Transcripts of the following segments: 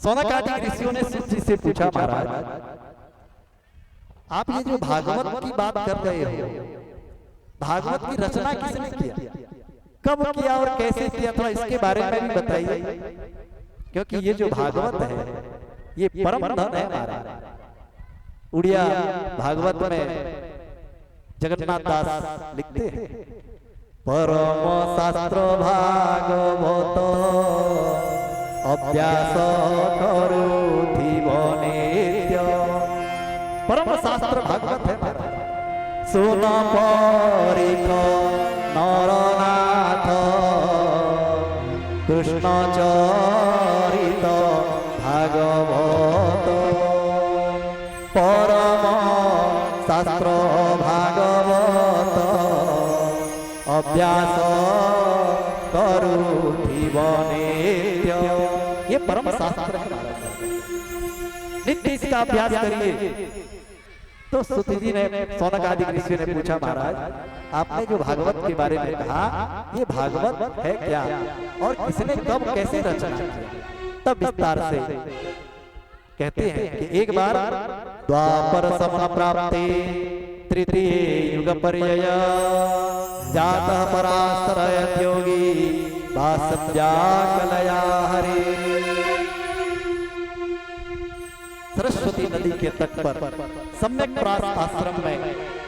सौनक आदि ऋषियों ने शिव जी से पूछा, महाराज आप ये जो भागवत की बात कर रहे हो, भागवत की रचना किसने किया, कब किया और कैसे किया, थोड़ा इसके बारे में भी बताइए। क्योंकि ये जो भागवत है ये परम धन है महाराज। उड़िया भागवत में जगन्नाथ दास लिखते हैं, परम शास्त्र भागवत अभ्यास करुथिव नित्य। परम शास्त्र भागवत है महाराज। सुन परिक नरनाथ कृष्ण चरित भागवत। परम शास्त्र भागवत अभ्यास करुथिव नित्य। ये परम शास्त्र है, नित्य इसका अभ्यास करिए। तो स्तुति जी ने, सौनक आदि ऋषि ने पूछा, महाराज आपने जो भागवत के बारे में कहा ये भागवत है क्या और किसने कब कैसे रचना किया। तब विस्तार से कहते हैं कि एक बार द्वापर समन प्राप्ते तृतीय युग पर्यय जातः पराश्रय योगी वासव्याकलया हरे। सरस्वती नदी के तट पर सम्यक प्रास आश्रम में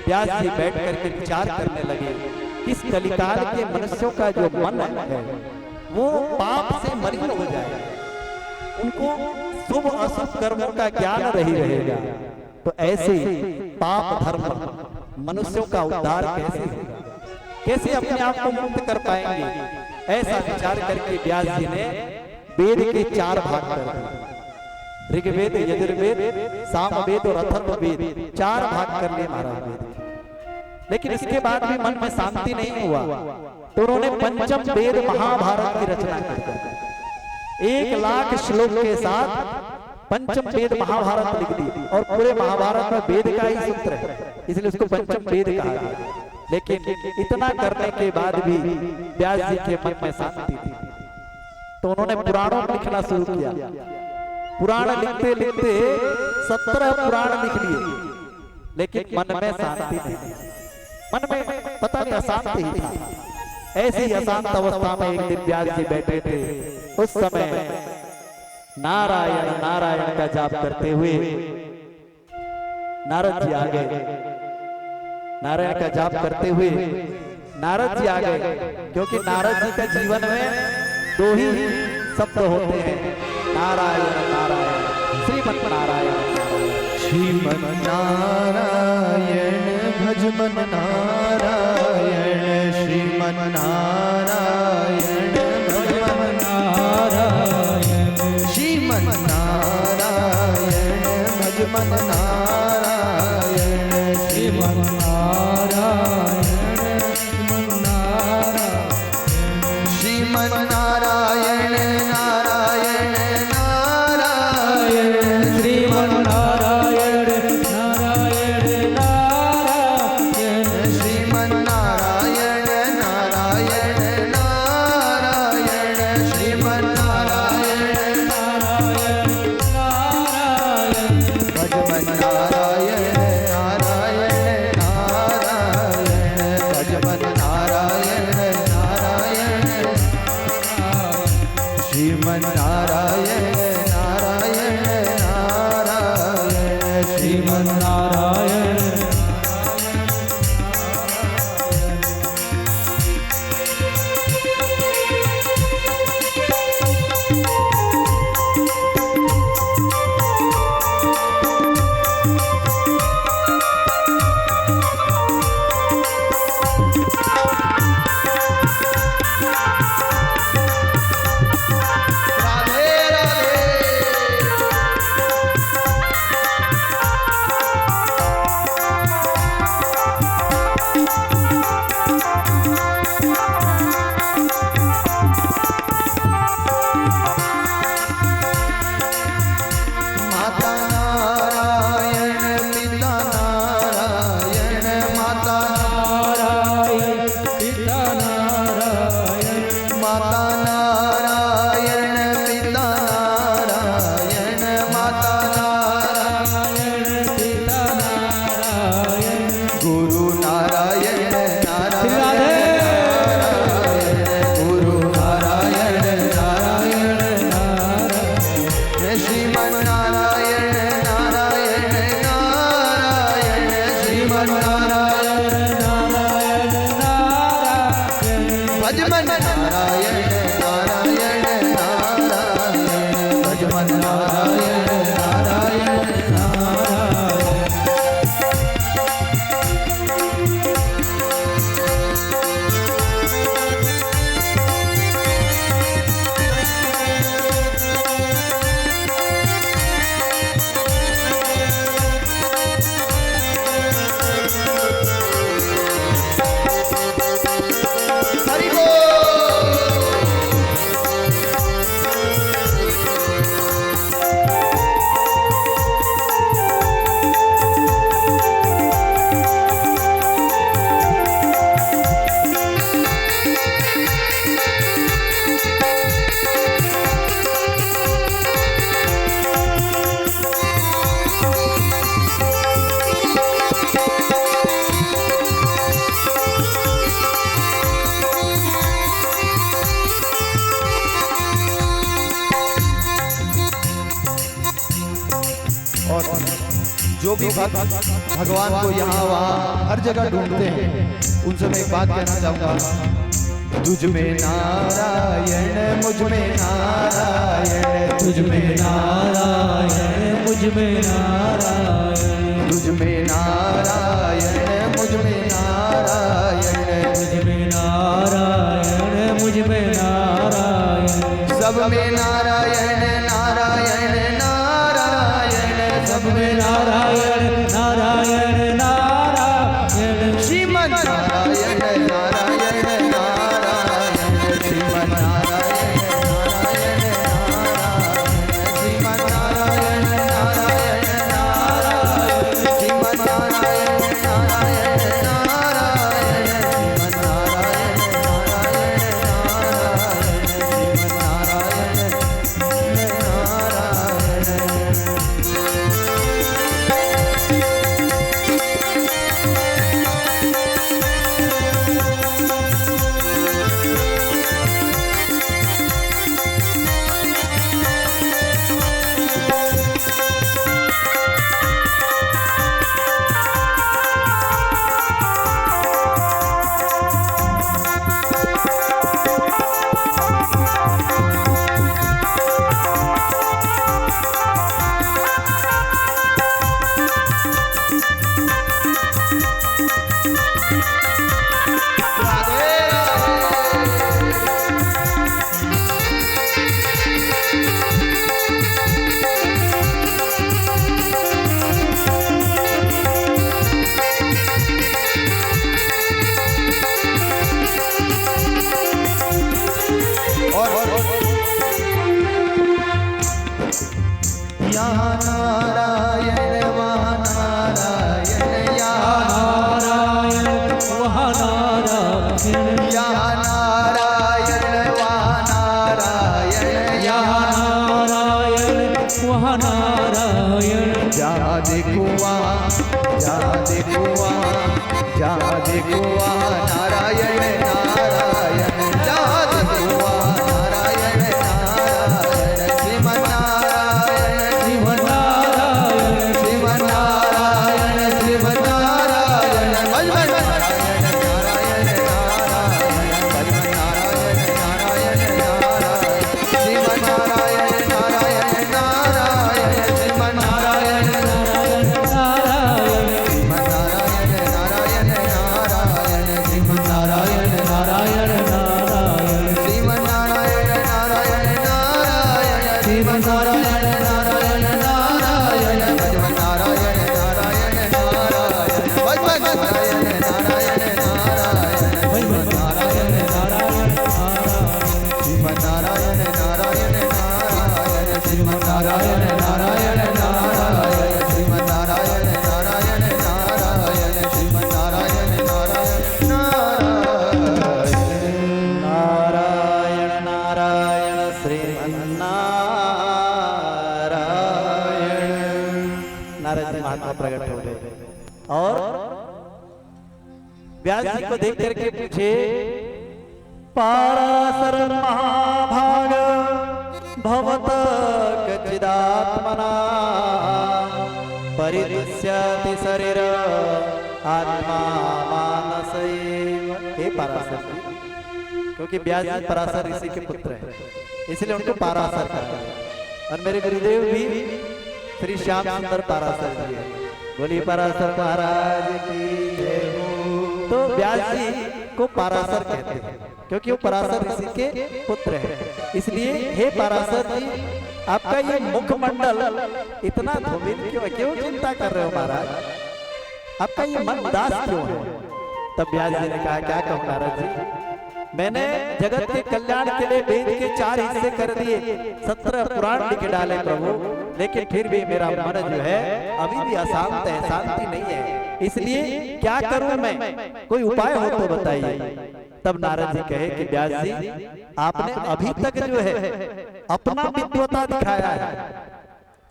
व्यास जी बैठ करके विचार करने लगे कि इस कलिकाल के मनुष्यों का जो मन है वो पाप से मलिन हो जाएगा, उनको शुभ अशुभ कर्मों का ज्ञान नहीं रहेगा। तो ऐसे पाप धर्म मनुष्यों का उद्धार कैसे होगा, कैसे अपने आप को मुक्त कर पाएंगे। ऐसा विचार करके व्यास जी ने वेद के 4 भाग कर दिए, ऋग्वेद, यजुर्वेद, सामवेद और अथर्ववेद 4 भाग कर लिए महाराज वेद। लेकिन इसके बाद भी मन में शांति नहीं हुआ, तो उन्होंने पंचम वेद महाभारत की रचना कर 1 लाख श्लोक के साथ पंचम वेद महाभारत लिख दी। और पूरे महाभारत में वेद का ही सूत्र है, इसलिए उसको पंचम वेद कहा गया। लेकिन इतना करने के बाद भी व्यास जी के मन में शांति थी, तो उन्होंने पुराणों को लिखना शुरू किया। पुराण लिखते लिखते 17 पुराण लिख लिए, लेकिन मन में शांति नहीं, मन में पता नहीं अशांति ही था। ऐसी अशांत अवस्था में एक दिन व्यास जी बैठे थे। उस समय नारायण नारायण का जाप करते हुए नारद जी आ गए। नारायण का जाप करते हुए नारद जी आ गए, क्योंकि नारद जी का जीवन में 2 ही शब्द होते हैं, नारायण नारायण, श्रीमन नारायण श्रीमन नारायण भजमन नारायण, श्रीमन नारायण भजमन नारायण, श्रीमन नारायण भजमन नारायण, श्रीमन नारायण श्रीमन नारायण नारायण नारायण, श्रीमन नारायण नारायण नारायण, श्रीमन नारायण नारायण नारायण, श्रीमन नारायण नारायण नारायण, भजमन नारायण भजमन नारायण नारायण नारायण। और जो भी भक्त भगवान को यहाँ वहाँ हर जगह ढूंढते हैं, उनसे मैं एक बात कहना चाहूँगा। तुझ में नारायण मुझ में नारायण, तुझ में नारायण मुझ में नारायण, तुझ में नारायण मुझ में नारायण, तुझ में नारायण मुझ में नारायण, सब में नारायण नारायण नारायण, सब में नारायण नारायण नारायण, श्रीमन नारायण नारायण नारायण, श्रीमन नारायण नारायण नारायण, श्रीमन नारायण नारायण नारायण, श्रीमन नारायण नारायण नारायण, श्रीमन नारायण नारायण यहाँ नारायण वहाँ नारायण, यहाँ नारायण वहाँ नारायण, यहाँ नारायण वहाँ नारायण, यहाँ नारायण वहाँ नारायण, जहाँ देखो वहाँ, जहाँ देखो वहाँ, जहाँ देखो वहाँ नारायण नारायण, जहाँ देखो वहाँ नारायण नारायण, श्रीमन नारायण श्रीमन नारायण श्रीमन नारायण श्रीमन नारायण, भजमन नारायण नारायण नारायण, भजमन नारायण नारायण नारायण, श्रीमन नारायण नारायण नारायण, श्रीमन नारायण नारायण नारायण, श्रीमन नारायण नारायण नारायण, श्रीमन नारायण नारायण नारायण, श्रीमन नारायण नारायण नारायण, श्रीमन नारायण नारायण नारायण, भजमन नारायण नारायण नारायण, भजमन नारायण नारायण नारायण, भजमन नारायण नारायण नारायण, श्रीमन नारायण नारायण नारायण, श्रीमन नारायण नारायण नारायण, श्रीमन नारायण नारायण नारायण, श्रीमन नारायण नारायण नारायण, नारायण नारायण श्रीमन्नारायण। नारद जी महात्मा प्रकट हो गए और व्यास जी को देख करके पूछे, पाराशर महाभाग भवत कचिदात्मना परिदृश्यति शरीर आत्मा मानसैव। हे पाराशर जी, क्योंकि व्यास जी पराशर ऋषि के पुत्र हैं, इसलिए उनको पाराशर कहा गया। और मेरे गुरुदेव भी श्री श्याम सुंदर पारासर जी है। बोलिए पारासर महाराज की जय हो। तो व्यास जी को पारासर कहते हैं क्योंकि वो पराशर ऋषि के पुत्र हैं। इसलिए हे पाराशर जी, आपका ये मुखमंडल इतना धूमिल क्यों, क्यों चिंता कर रहे हो महाराज? आपका ये मन उदास क्यों है? तब व्यास जी ने कहा, क्या कहूं नारद जी, मैंने जगत के कल्याण के लिए वेद के 4 हिस्से कर दिए, 17 पुराण लिख डाले प्रभु, लेकिन फिर भी मेरा मन जो है अभी भी अशांत है, शांति नहीं है। इसलिए क्या करूं मैं? कोई उपाय हो तो बताइए। तब नारद जी कहे कि व्यास जी, आपने अभी तक जो है अपना विद्वता दिखाया है।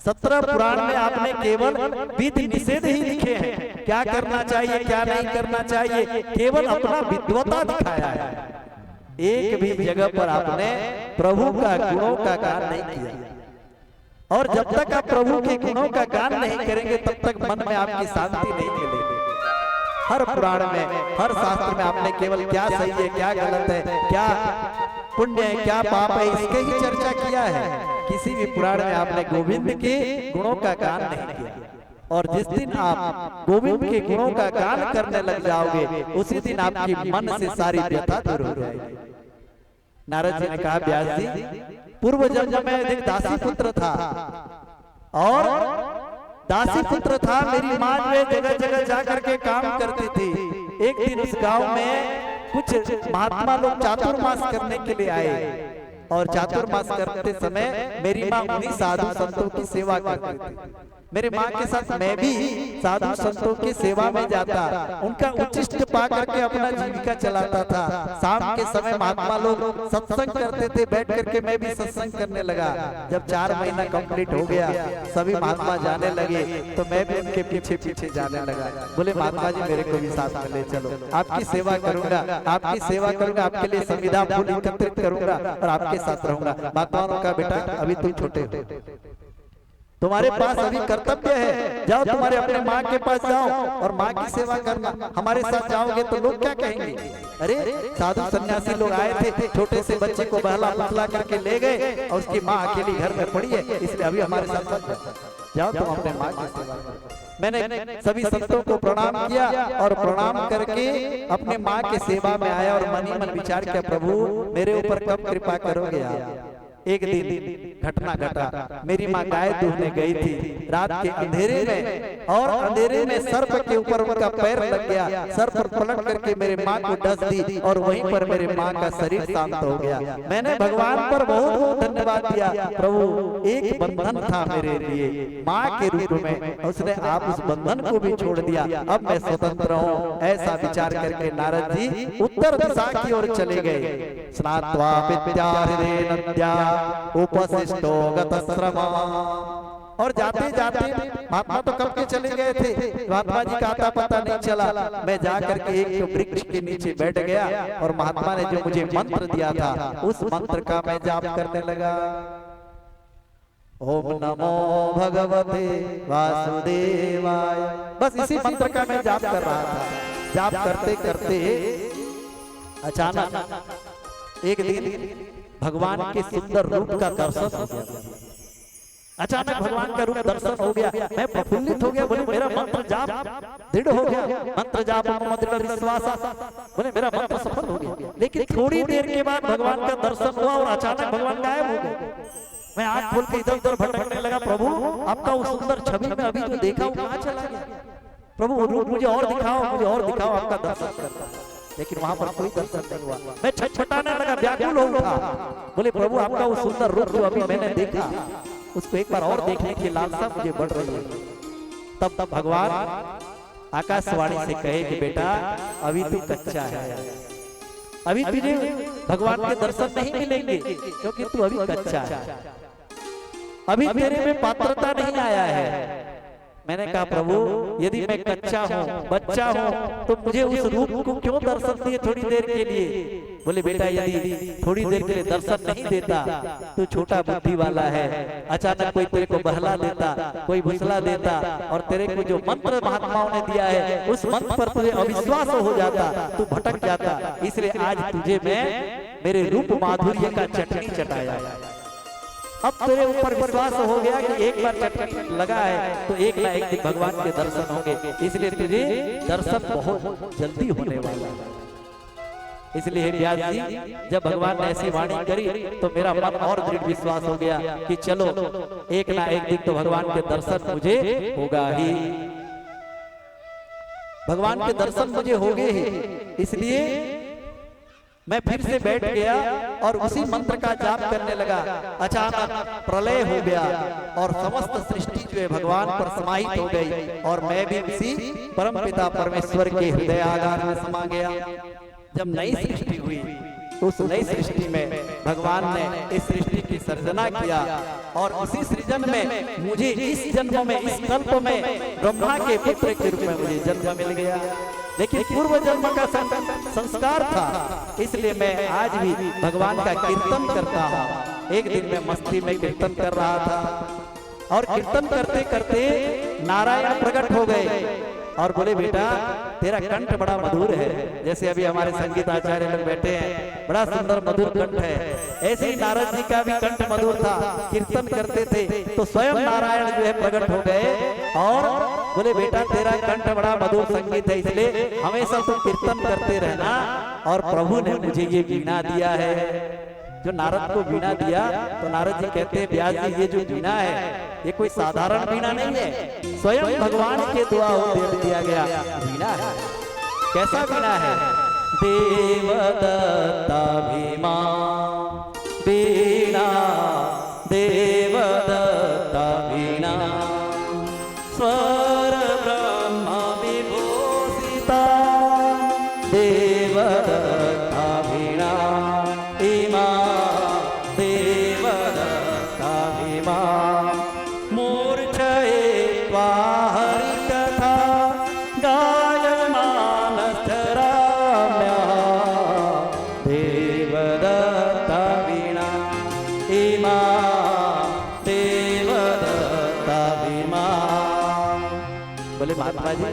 17 पुराण में आपने केवल विधि निषेध ही लिखे हैं, क्या करना चाहिए क्या नहीं करना चाहिए, केवल अपना विद्वता दिखाया है। एक भी जगह पर आपने प्रभु का गुणों का गान नहीं किया। और जब तक आप प्रभु के गुणों का गान नहीं करेंगे तब तक मन में आपकी शांति नहीं मिलेगी। हर पुराण में, हर शास्त्र में आपने केवल क्या सही है क्या गलत है, क्या पुण्य है क्या पाप है, इसके ही चर्चा किया है। किसी भी पुराण में आपने गोविंद के गुणों का गान नहीं किया। और जिस दिन आप गोविंद के गुणों का गान करने लग जाओगे, उसी दिन आपकी मन से सारी व्यथा दूर हो जाएगी। नारद जी ने कहा, व्यास जी, पूर्व जन्म में एक दासी पुत्र था और दासी पुत्र था, मेरी माँ जो जगह जगह जाकर के काम करती थी। एक दिन उस गांव में कुछ महात्मा लोग चातुर्मास करने के लिए आए और चातुर्मास करते समय मेरी माँ उन्हीं साधु संतों की सेवा करती थी। मेरी माँ के साथ मैं भी साधु संतों की सेवा में जाता, उनका उच्चिष्ट पा करके अपना जीविका चलाता था। शाम के समय महात्मा लोग सत्संग करते थे, बैठ करके मैं भी सत्संग करने लगा। जब 4 महीना कंप्लीट हो गया, सभी महात्मा जाने लगे तो मैं भी उनके पीछे पीछे जाने लगा। बोले, महात्मा जी मेरे को भी साथ में ले चलो, आपकी सेवा करूंगा, आपकी सेवा करूंगा, आपके लिए संविदा फूल एकत्रित करूंगा और आपके साथ रहूंगा। महात्माओं का बेटा अभी तुम छोटे हो, तुम्हारे पास अभी कर्तव्य है, जाओ तुम्हारे अपने माँ के पास जाओ और माँ की सेवा करना। हमारे साथ जाओगे तो लोग क्या कहेंगे? अरे साधु सन्यासी लोग आए थे, छोटे से बच्चे को बहला फुसला करके ले गए और उसकी माँ अकेली घर में पड़ी है, इसलिए अभी हमारे साथ जाओ तुम अपने माँ की सेवा करो। मैंने सभी संतों को प्रणाम किया और प्रणाम करके अपने माँ के सेवा में आया और मन ही मन विचार किया, प्रभु मेरे ऊपर कब कृपा करोगे आप? एक दिन घटना घटा, मेरी माँ गाय दूहने गई थी रात के अंधेरे में, और अंधेरे में सर्प के ऊपर उनका पैर लग गया। सर्प पलट करके मेरे माँ को डस दी और वहीं पर मेरे माँ का शरीर शांत हो गया। मैंने भगवान पर बहुत बहुत धन्यवाद दिया, प्रभु एक बंधन था मेरे लिए माँ के रूप में, उसने आप उस बंधन को भी छोड़ दिया, अब मैं स्वतंत्र हूँ। ऐसा विचार करके नारद जी उत्तर दिशा की ओर चले गए। स्नात्वा विद्याहृदे नद्या उपशिष्टो गतश्रमा। और जाते जाते महात्मा तो कब के चले गए थे, महात्मा जी का आता पता नहीं चला। मैं जाकर के एक वृक्ष के नीचे बैठ गया और महात्मा ने जो मुझे मंत्र दिया था उस मंत्र का मैं जाप करने लगा। ओम नमो भगवते वासुदेवाय, बस इसी मंत्र का मैं जाप कर रहा था। जाप करते करते अचानक एक दिन भगवान के सुंदर रूप का दर्शन हो गया। अचानक भगवान का रूप दर्शन हो गया, मैं प्रफुल्लित हो गया। बोले, मेरा मंत्र जाप दृढ़ हो गया, मंत्र जाप दृढ़ विश्वास। बोले, मेरा मंत्र सफल हो गया। लेकिन थोड़ी देर के बाद भगवान का दर्शन हुआ और अचानक भगवान गायब हो गए। मैं आंख खोल के इधर उधर भटकने लगा, प्रभु आपका वो सुंदर छवि में अभी जो देखा वो कहाँ चला गया? प्रभु वो रूप मुझे और दिखाओ, मुझे और दिखाओ, आपका दर्शन करता। लेकिन वहां पर कोई दर्शन नहीं हुआ। मैं छटपटाने लगा, व्याकुल हो उठा। बोले, प्रभु आपका वो सुंदर रूप जो अभी मैंने देखा उसको एक बार और देखने की लालसा मुझे बढ़ रही है। तब भगवान आकाशवाणी से कहे कि बेटा अभी तू कच्चा है, अभी तुझे भगवान के दर्शन नहीं मिलेंगे क्योंकि तू अभी कच्चा है, अभी तेरे में पात्रता नहीं आया है। मैंने कहा, प्रभु यदि मैं कच्चा हूँ, बच्चा हूँ, तो मुझे उस रूप को क्यों दर्शन दिए थोड़ी देर के लिए? बोले, बेटा यदि थोड़ी देर के लिए दर्शन नहीं देता तो छोटा बुद्धि वाला है, अचानक कोई तेरे को बहला देता, कोई भुसला देता और तेरे को जो मंत्र महात्माओं ने दिया है उस मंत्र पर तुझे अविश्वास हो जाता, तू भटक जाता। इसलिए आज तुझे मैं मेरे रूप माधुर्य का चटनी चटाया। अब तेरे ऊपर विश्वास हो गया कि एक बार चटक लगा है तो एक ना एक दिन भगवान के दर्शन होंगे, इसलिए तुझे दर्शन बहुत जल्दी होने वाला है। इसलिए व्यास जी जब भगवान ने ऐसी वाणी करी तो मेरा मन और दृढ़ विश्वास हो गया कि चलो एक ना एक दिन तो भगवान के दर्शन मुझे होगा ही, भगवान के दर्शन मुझे होंगे ही। इसलिए मैं फिर से बैठ गया और उसी मंत्र का जाप करने लगा। अचानक प्रलय हो गया और समस्त सृष्टि जो है भगवान पर समाहित हो गई और मैं भी उसी परमपिता परमेश्वर के हृदय आगार में समा गया। जब नई सृष्टि हुई तो उस नई सृष्टि में भगवान ने इस सृष्टि की सर्जना किया और उसी सृजन में मुझे इस जन्म में, इस कल्प में ब्रह्मा के पुत्र के रूप में मुझे जन्म मिल गया। लेकिन पूर्व जन्म का संस्कार था, इसलिए मैं आज भी भगवान का कीर्तन करता हूँ। एक दिन मैं मस्ती में कीर्तन कर रहा था और कीर्तन करते करते नारायण प्रकट हो गए और बोले बेटा तेरा कंठ बड़ा मधुर है। जैसे अभी हमारे संगीत आचार्य लोग बैठे हैं, बड़ा सुंदर मधुर कंठ है, ऐसे ही नारद जी का भी कंठ मधुर था। कीर्तन करते थे तो स्वयं नारायण जो है प्रकट हो गए और बोले बेटा तेरा कंठ बड़ा मधुर संगीत है, इसलिए हमेशा तुम कीर्तन करते रहना। और प्रभु ने मुझे ये वीणा दिया है। जो नारद को वीणा दिया तो नारद जी कहते हैं व्यास जी ये जो वीणा है ये कोई साधारण वीणा नहीं है, स्वयं भगवान के द्वारा दे दिया गया वीणा है। कैसा वीणा है? देवदत्ता भीमा वीणा, देवदत्ता वीणा, स्वर ब्रह्म विभूषिता, देवदत्ता वीणा इमा, देवदत्ता इमा, मूर्छये हरिकथा गायमानस्तराम्या, देवदत्ता वीणा इमा, देवदत्ता इमा। बोले महात्मा जी,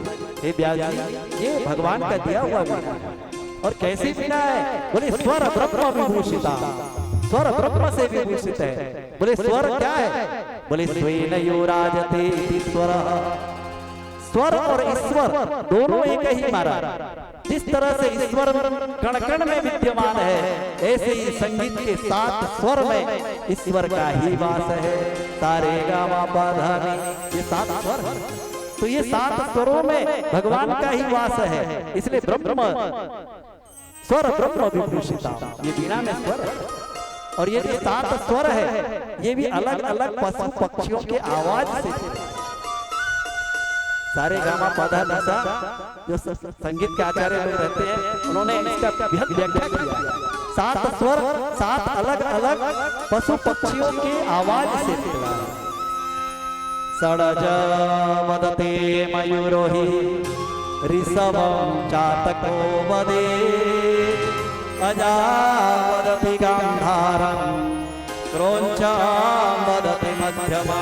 हे व्यास जी, ये भगवान का दिया हुआ वीणा है। और कैसी वीणा है? बोले स्वर ब्रह्म विभूषिता, स्वर ब्रह्म से विभूषित है। बोले स्वर क्या है? बोले स्वेन युराजते स्वर, स्वर और ईश्वर दोनों एक ही मारा। जिस तरह से ईश्वर कण कण में विद्यमान है, ऐसे ही संगीत के 7 स्वर में ईश्वर का ही वास है। सारे गा मा पा धा नी, ये 7 स्वर है। तो ये 7 स्वरों में भगवान का ही वास है, इसलिए ब्रह्म, स्वर ब्रह्म विभूषिता, ये वीणा में स्वर है। और ये जो 7 स्वर है ये भी अलग अलग पशु पक्षियों के आवाज से, सारे गामा पधा निसा, जो संगीत के आचार्य लोग रहते हैं उन्होंने इसका बेहद व्याख्या किया। 7 स्वर 7 अलग अलग पशु पक्षियों के आवाज से निकला। सड़ज वदते मयूरोहि ऋषभं चातको वदे, अजा वदति गांधारं क्रोंचा वदति मध्यमा,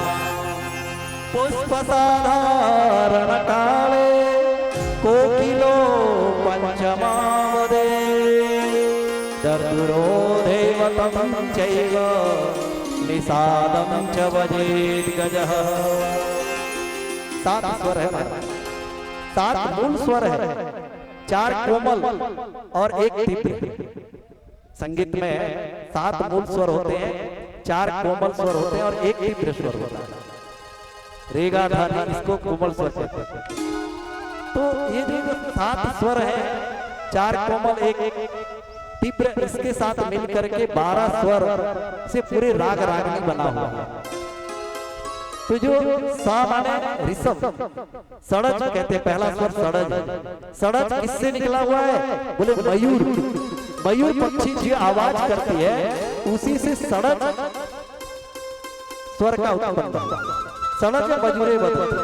पुष्पसाधारण काले कोकिलो पंचमा वदे, दर्दुरो देवतं चैव निषादं च वजेत् गजः। 7 स्वर है, 7 मूल स्वर है, 4 कोमल और 1 तीव्र। संगीत में 7 मूल स्वर होते हैं, 4 कोमल स्वर होते हैं और 1 तीव्र स्वर होता है। रेगा धानी इसको कोमल स्वर कहते हैं। तो ये जो 7 स्वर है, 4 कोमल 1 तीव्र, इसके साथ मिलकर के 12 स्वर से पूरे राग रागनी बना हुआ है। तो जो सा माने ऋषभ, सड़ज कहते हैं, पहला स्वर सड़ज। सड़ज किससे निकला हुआ है? बोले मयूर, मयूर पक्षी जो आवाज करती है उसी से सड़ज स्वर का उत्पन्न होता है। सड़ज मजूरे बदलते।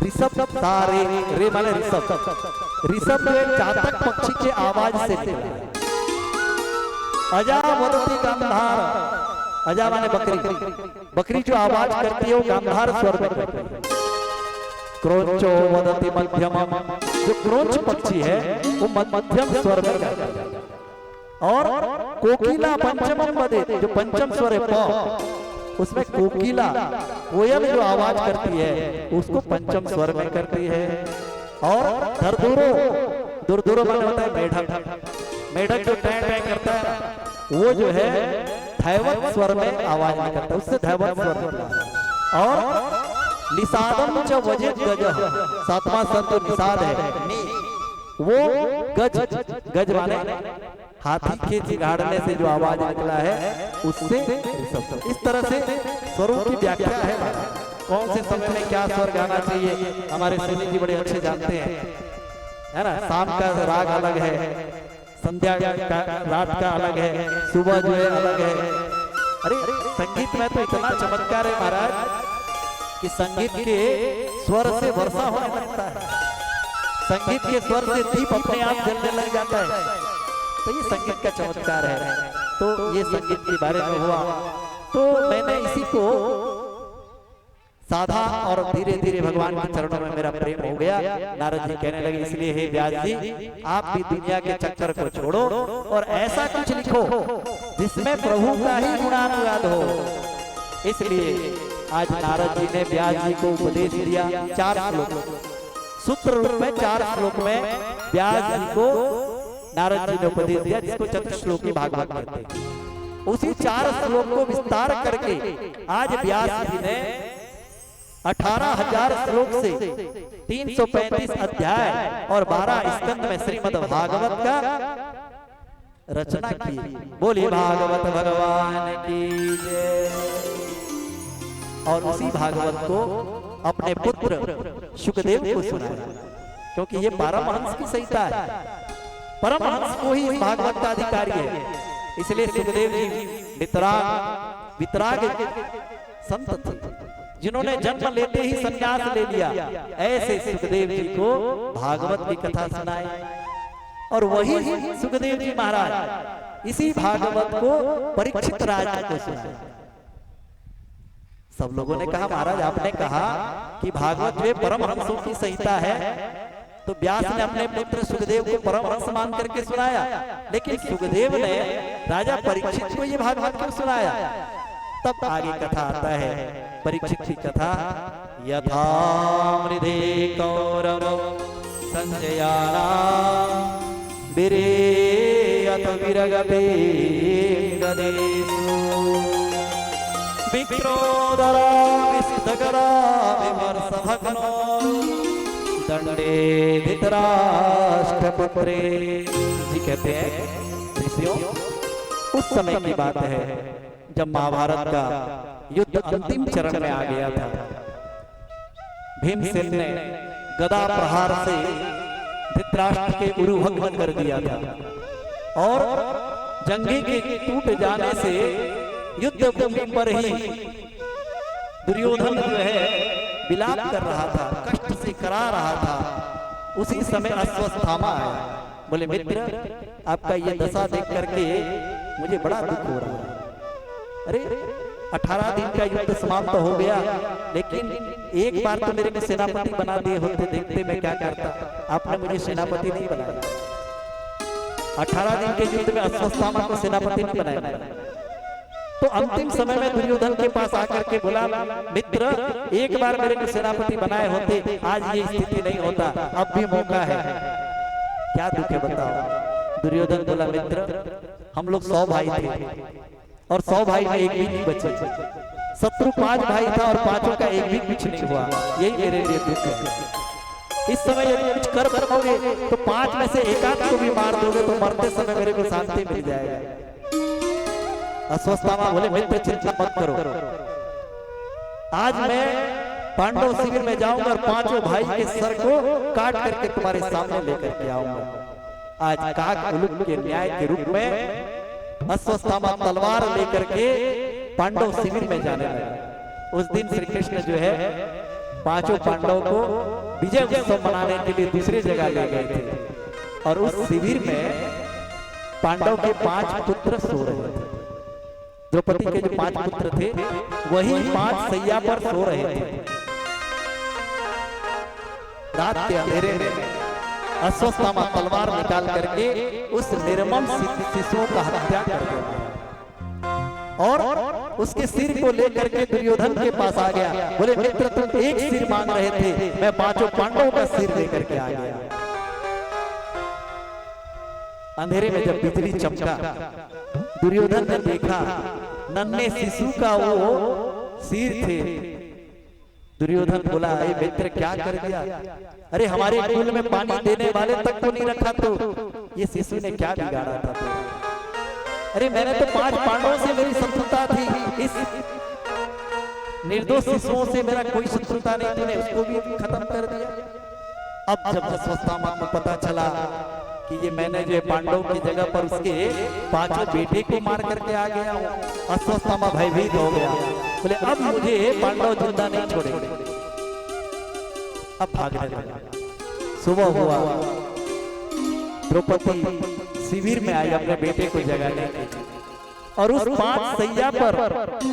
ऋषभ सारे रे माने ऋषभ, ऋषभ चातक पक्षी के आवाज से निकला। अजा वदति गांधार, अजा माने बकरी, बकरी जो आवाज करती है वो गांधार स्वर में करती है। क्रोंचो वदति मध्यमम, जो क्रोंच पक्षी है वो मध्यम स्वर में करता है। और कोकिला पंचमम वदे, जो पंचम स्वर है प, उसमें कोकिला कोयल जो आवाज करती है उसको पंचम स्वर में करती है। और दूर दूर में होता है मेढक, मेढक जो टै टै करता है वो जो है धैवत स्वर में आवाज में करता है, उससे धैवत स्वर निकला। और निषादम च वजित गजः, सातवां स्वर जो निषाद है वो गज माने हाथी के चिगाड़ने से जो आवाज निकला है उससे इस तरह से स्वरों की व्याख्या है। कौन से समय में क्या स्वर गाना चाहिए हमारे सुनी जी बड़े अच्छे जानते हैं, है ना। शाम का राग अलग है, संध्या का रात का अलग है, सुबह जो है अलग है। अरे संगीत में तो इतना चमत्कार है महाराज कि संगीत के स्वर से वर्षा होने लगता है, संगीत के स्वर से दीप अपने आप जलने लग जाता है। तो ये संगीत का चमत्कार है। तो ये संगीत के बारे में हुआ, तो मैंने इसी को साधा और धीरे धीरे भगवान के चरणों में मेरा प्रेम हो गया। नारद जी कहने लगे इसलिए हे व्यास जी आप भी दुनिया के चक्कर को छोड़ो और ऐसा कुछ लिखो जिसमें प्रभु का ही गुणानुवाद हो। इसलिए आज नारद जी ने व्यास जी को उपदेश दिया 4 श्लोक, सूत्र रूप में 4 श्लोक में व्यास जी को नारद जी ने उपदेश दिया, जिसको चतुश्लोकी भागवत कहते हैं। उसी 4 श्लोक को विस्तार करके आज व्यास जी ने 18,000 श्लोक से 335 अध्याय और 12 स्कंद में श्रीमद् भागवत का रचना की। बोलिए भागवत भगवान की जय। और उसी भागवत को अपने पुत्र शुकदेव को सुनाया, क्योंकि ये परमहंस की संहिता है, परमहंस को ही इस भागवत का अधिकारी है। इसलिए सुखदेव जी वितराग संत थे, जिन्होंने जन्म लेते ही संन्यास ले लिया। ऐसे सुखदेव जी को भागवत की कथा सुनाई और वही सुखदेव जी महाराज इसी भागवत को परीक्षित राजा को सुनाया। सब लोगों ने कहा महाराज आपने कहा कि भागवत जो परमहंसों की संहिता है, तो व्यास ने अपने पुत्र सुखदेव को परमहंस मान करके सुनाया, लेकिन सुखदेव ने राजा परीक्षित को ये भागवत क्यों सुनाया? तब आगे कथा आता है परीक्षित की कथा। यथा मृधे कौरव संजयाना विरेयत विरगपे गदेषु विक्रोदरा विसिद्धकरा विमर्शभग्नो दंडे धृतराष्ट्रपुत्रे। जी कहते हैं ऋषियों, उस समय की बात है जब महाभारत का युद्ध अंतिम चरण में आ गया था। भीमसेन ने गदा प्रहार से धृतराष्ट्र के उरु भंग कर दिया था और जंगी के टूट जाने से युद्ध भूमि पर ही दुर्योधन जो है विलाप कर रहा था, कष्ट से करा रहा था। उसी समय अश्वत्थामा आया, बोले मित्र आपका ये दशा देख करके मुझे बड़ा दुख हो रहा है। अरे 18 दिन का युद्ध समाप्त हो गया, लेकिन एक बार तो मेरे को सेनापति बना दिए होते, देखते मैं क्या करता। आपने मुझे सेनापति नहीं बनाया। 18 दिन के युद्ध में अश्वत्थामा को सेनापति नहीं बनाया। तो अंतिम समय में दुर्योधन के पास आकर के बोला मित्र एक बार मेरे को सेनापति बनाए होते, आज ये स्थिति नहीं होता, अब भी मौका है। क्या दुख है बताओ? दुर्योधन बोला मित्र हम लोग 100 भाई थे और 100 भाई में एक भी नहीं बचे। शत्रु 5 भाई था और 5 का एक भी कुछ नहीं हुआ। यही मेरे लिए दुख है। इस समय यदि कुछ कर पाओगे तो 5 में से एक आध को भी मार दोगे तो मरते समय मेरे को शांति मिल जाएगा। अश्वत्थामा बोले मित्र चिंता मत करो, आज मैं पांडव शिविर में जाऊंगा और 5 भाई के सर को काट करके तुम्हारे सामने लेकर के आऊंगा। आज काक उलूक के न्याय के रूप में अश्वत्थामा तलवार लेकर के पांडव शिविर में जाने लगा। उस दिन श्री कृष्ण जो है 5 पांडवों को विजय उत्सव मनाने के लिए दूसरी जगह ले गए थे और उस शिविर में पांडव के 5 पुत्र सो रहे थे। द्रौपदी के जो 5 पुत्र थे वही 5 सैया पर सो रहे थे। रात के अंधेरे में अश्वत्थामा तलवार निकाल करके उस निर्मम शिशुओं का हत्या कर दिया। और उसके सिर को लेकर के दुर्योधन के पास आ गया। बोले मित्र तुम एक सिर मांग रहे थे, मैं 5 पांडवों का सिर लेकर के आ गया। अंधेरे में जब बिजली चमका, दुर्योधन ने देखा नन्हे शिशु का वो सिर थे। दुर्योधन बोला अरे मित्र क्या कर दिया, अरे हमारे कुल में पानी देने वाले तक को नहीं रखा, तो ये शिशु ने क्या बिगाड़ा था? अरे मैंने तो 5 पांडवों से मेरी शत्रुता थी, इस निर्दोष शिशुओं से मेरा कोई शत्रुता नहीं, तूने उसको भी खत्म कर दिया। अब जब अश्वत्थामा को पता चला कि ये मैंने जो पांडवों की जगह पर उसके 5 बेटे को मार करके आ गया हूँ, अश्वत्थामा भयभीत हो गया। बोले अब मुझे पांडव जिंदा नहीं छोड़ेंगे। अब भागने लगा। सुबह हुआ, द्रौपदी शिविर में आई अपने बेटे को जगाने के लिए, और उस 5 सैया पर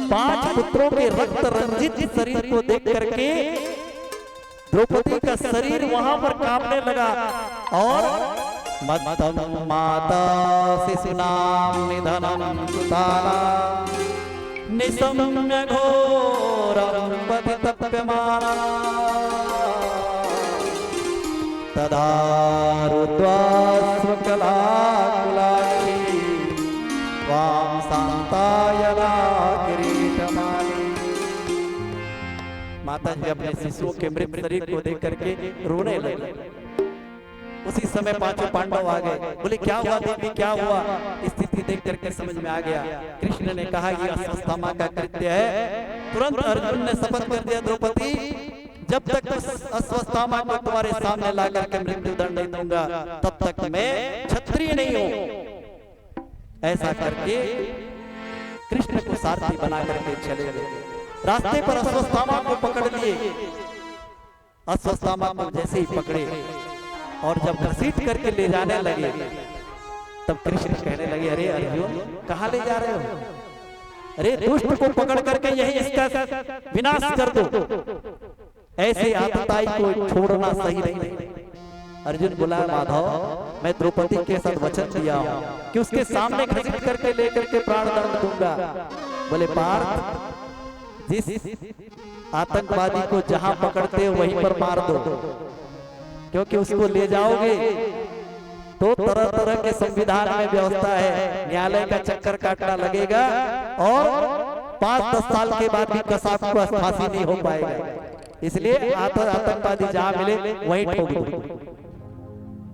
5 पुत्रों के रक्त रंजित शरीर को देख करके द्रौपदी का शरीर वहां पर कांपने लगा। और मत्तम माता शिशुनाम निधनम सुतानाम निसम्य घोरम पतितप्यमाना तदा रुद्वा स्वकलाकुलाक्षी त्वां शान्तायना किरीटमाली। माता जी अपने शिशुओं के मृत शरीर को देख करके रोने लगे। उसी समय 5 पांडव आ गए। बोले क्या हुआ देवी, क्या हुआ? स्थिति देख करके समझ में आ गया। कृष्ण ने कहा ये अश्वत्थामा का कृत्य है। तुरंत अर्जुन ने शपथ कर दिया द्रौपदी जब तक अश्वत्थामा को तुम्हारे सामने ला करके मृत्यु दंड नहीं दूंगा तब तक मैं क्षत्रिय नहीं हूं। ऐसा करके कृष्ण को सारथी बना करके चले गए। रास्ते पर अश्वत्थामा को पकड़ लिए। अश्वत्थामा को जैसे ही पकड़े और जब घसीट करके ले जाने लगे तब कृष्ण कहने लगे अरे अर्जुन कहां ले जा रहे हो? अरे दुष्ट को पकड़ करके यही इसका विनाश कर दो, ऐसे आतताई को छोड़ना सही नहीं। अर्जुन बोला माधव मैं द्रौपदी के साथ वचन दिया हूं कि उसके सामने घसीट करके लेकर के प्राण दंड दूंगा। बोले पार्थ जिस आतंकवादी को जहां पकड़ते हो वहीं पर मार दो, क्योंकि उसको ले जाओगे तो तरह तरह के संविधान में व्यवस्था है, न्यायालय का चक्कर काटना लगेगा और 5-10 साल के बाद भी कसाब को फांसी नहीं हो पाएगा। इसलिए आतंकवादी जहां मिले वहीं ठोक दो।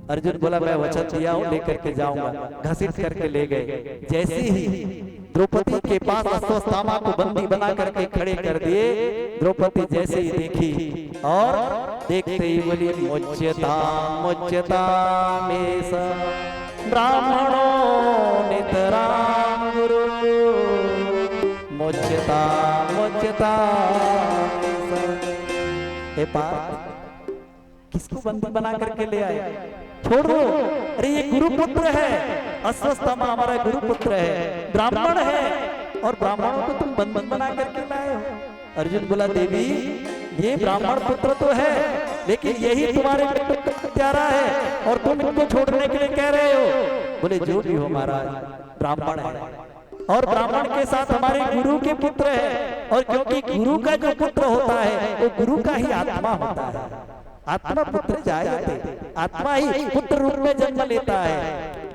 अर्जुन बोला मैं वचन दिया हूं लेकर के जाऊंगा। घसीट करके ले गए। जैसे ही द्रौपदी के पास अश्वत्थामा को बंदी बना करके खड़े कर दिए, द्रौपदी जैसे ही देखी और देखते ही बोली मुच्यता मुच्यता मेष ब्राह्मणो नितराम गुरु मुच्यता मुच्यता। हे पार्थ किसको बंदी बना करके ले आए? छोड़ दो। अरे ये गुरुपुत्र है, अश्वत्थामा हमारा गुरुपुत्र है, ब्राह्मण है और ब्राह्मणों को तुम बंदी बना करके लाए हो। अर्जुन बोला देवी ये ब्राह्मण पुत्र तो है लेकिन यही तुम्हारे प्यारा है और तुम इनको छोड़ने के लिए कह रहे हो। बोले जो भी हो महाराज ब्राह्मण है और ब्राह्मण के साथ हमारे गुरु के पुत्र है, और क्योंकि गुरु का जो पुत्र होता है वो गुरु का ही आत्मा होता है। आत्मा पुत्र जायते, आत्मा ही पुत्र रूप में जन्म लेता है।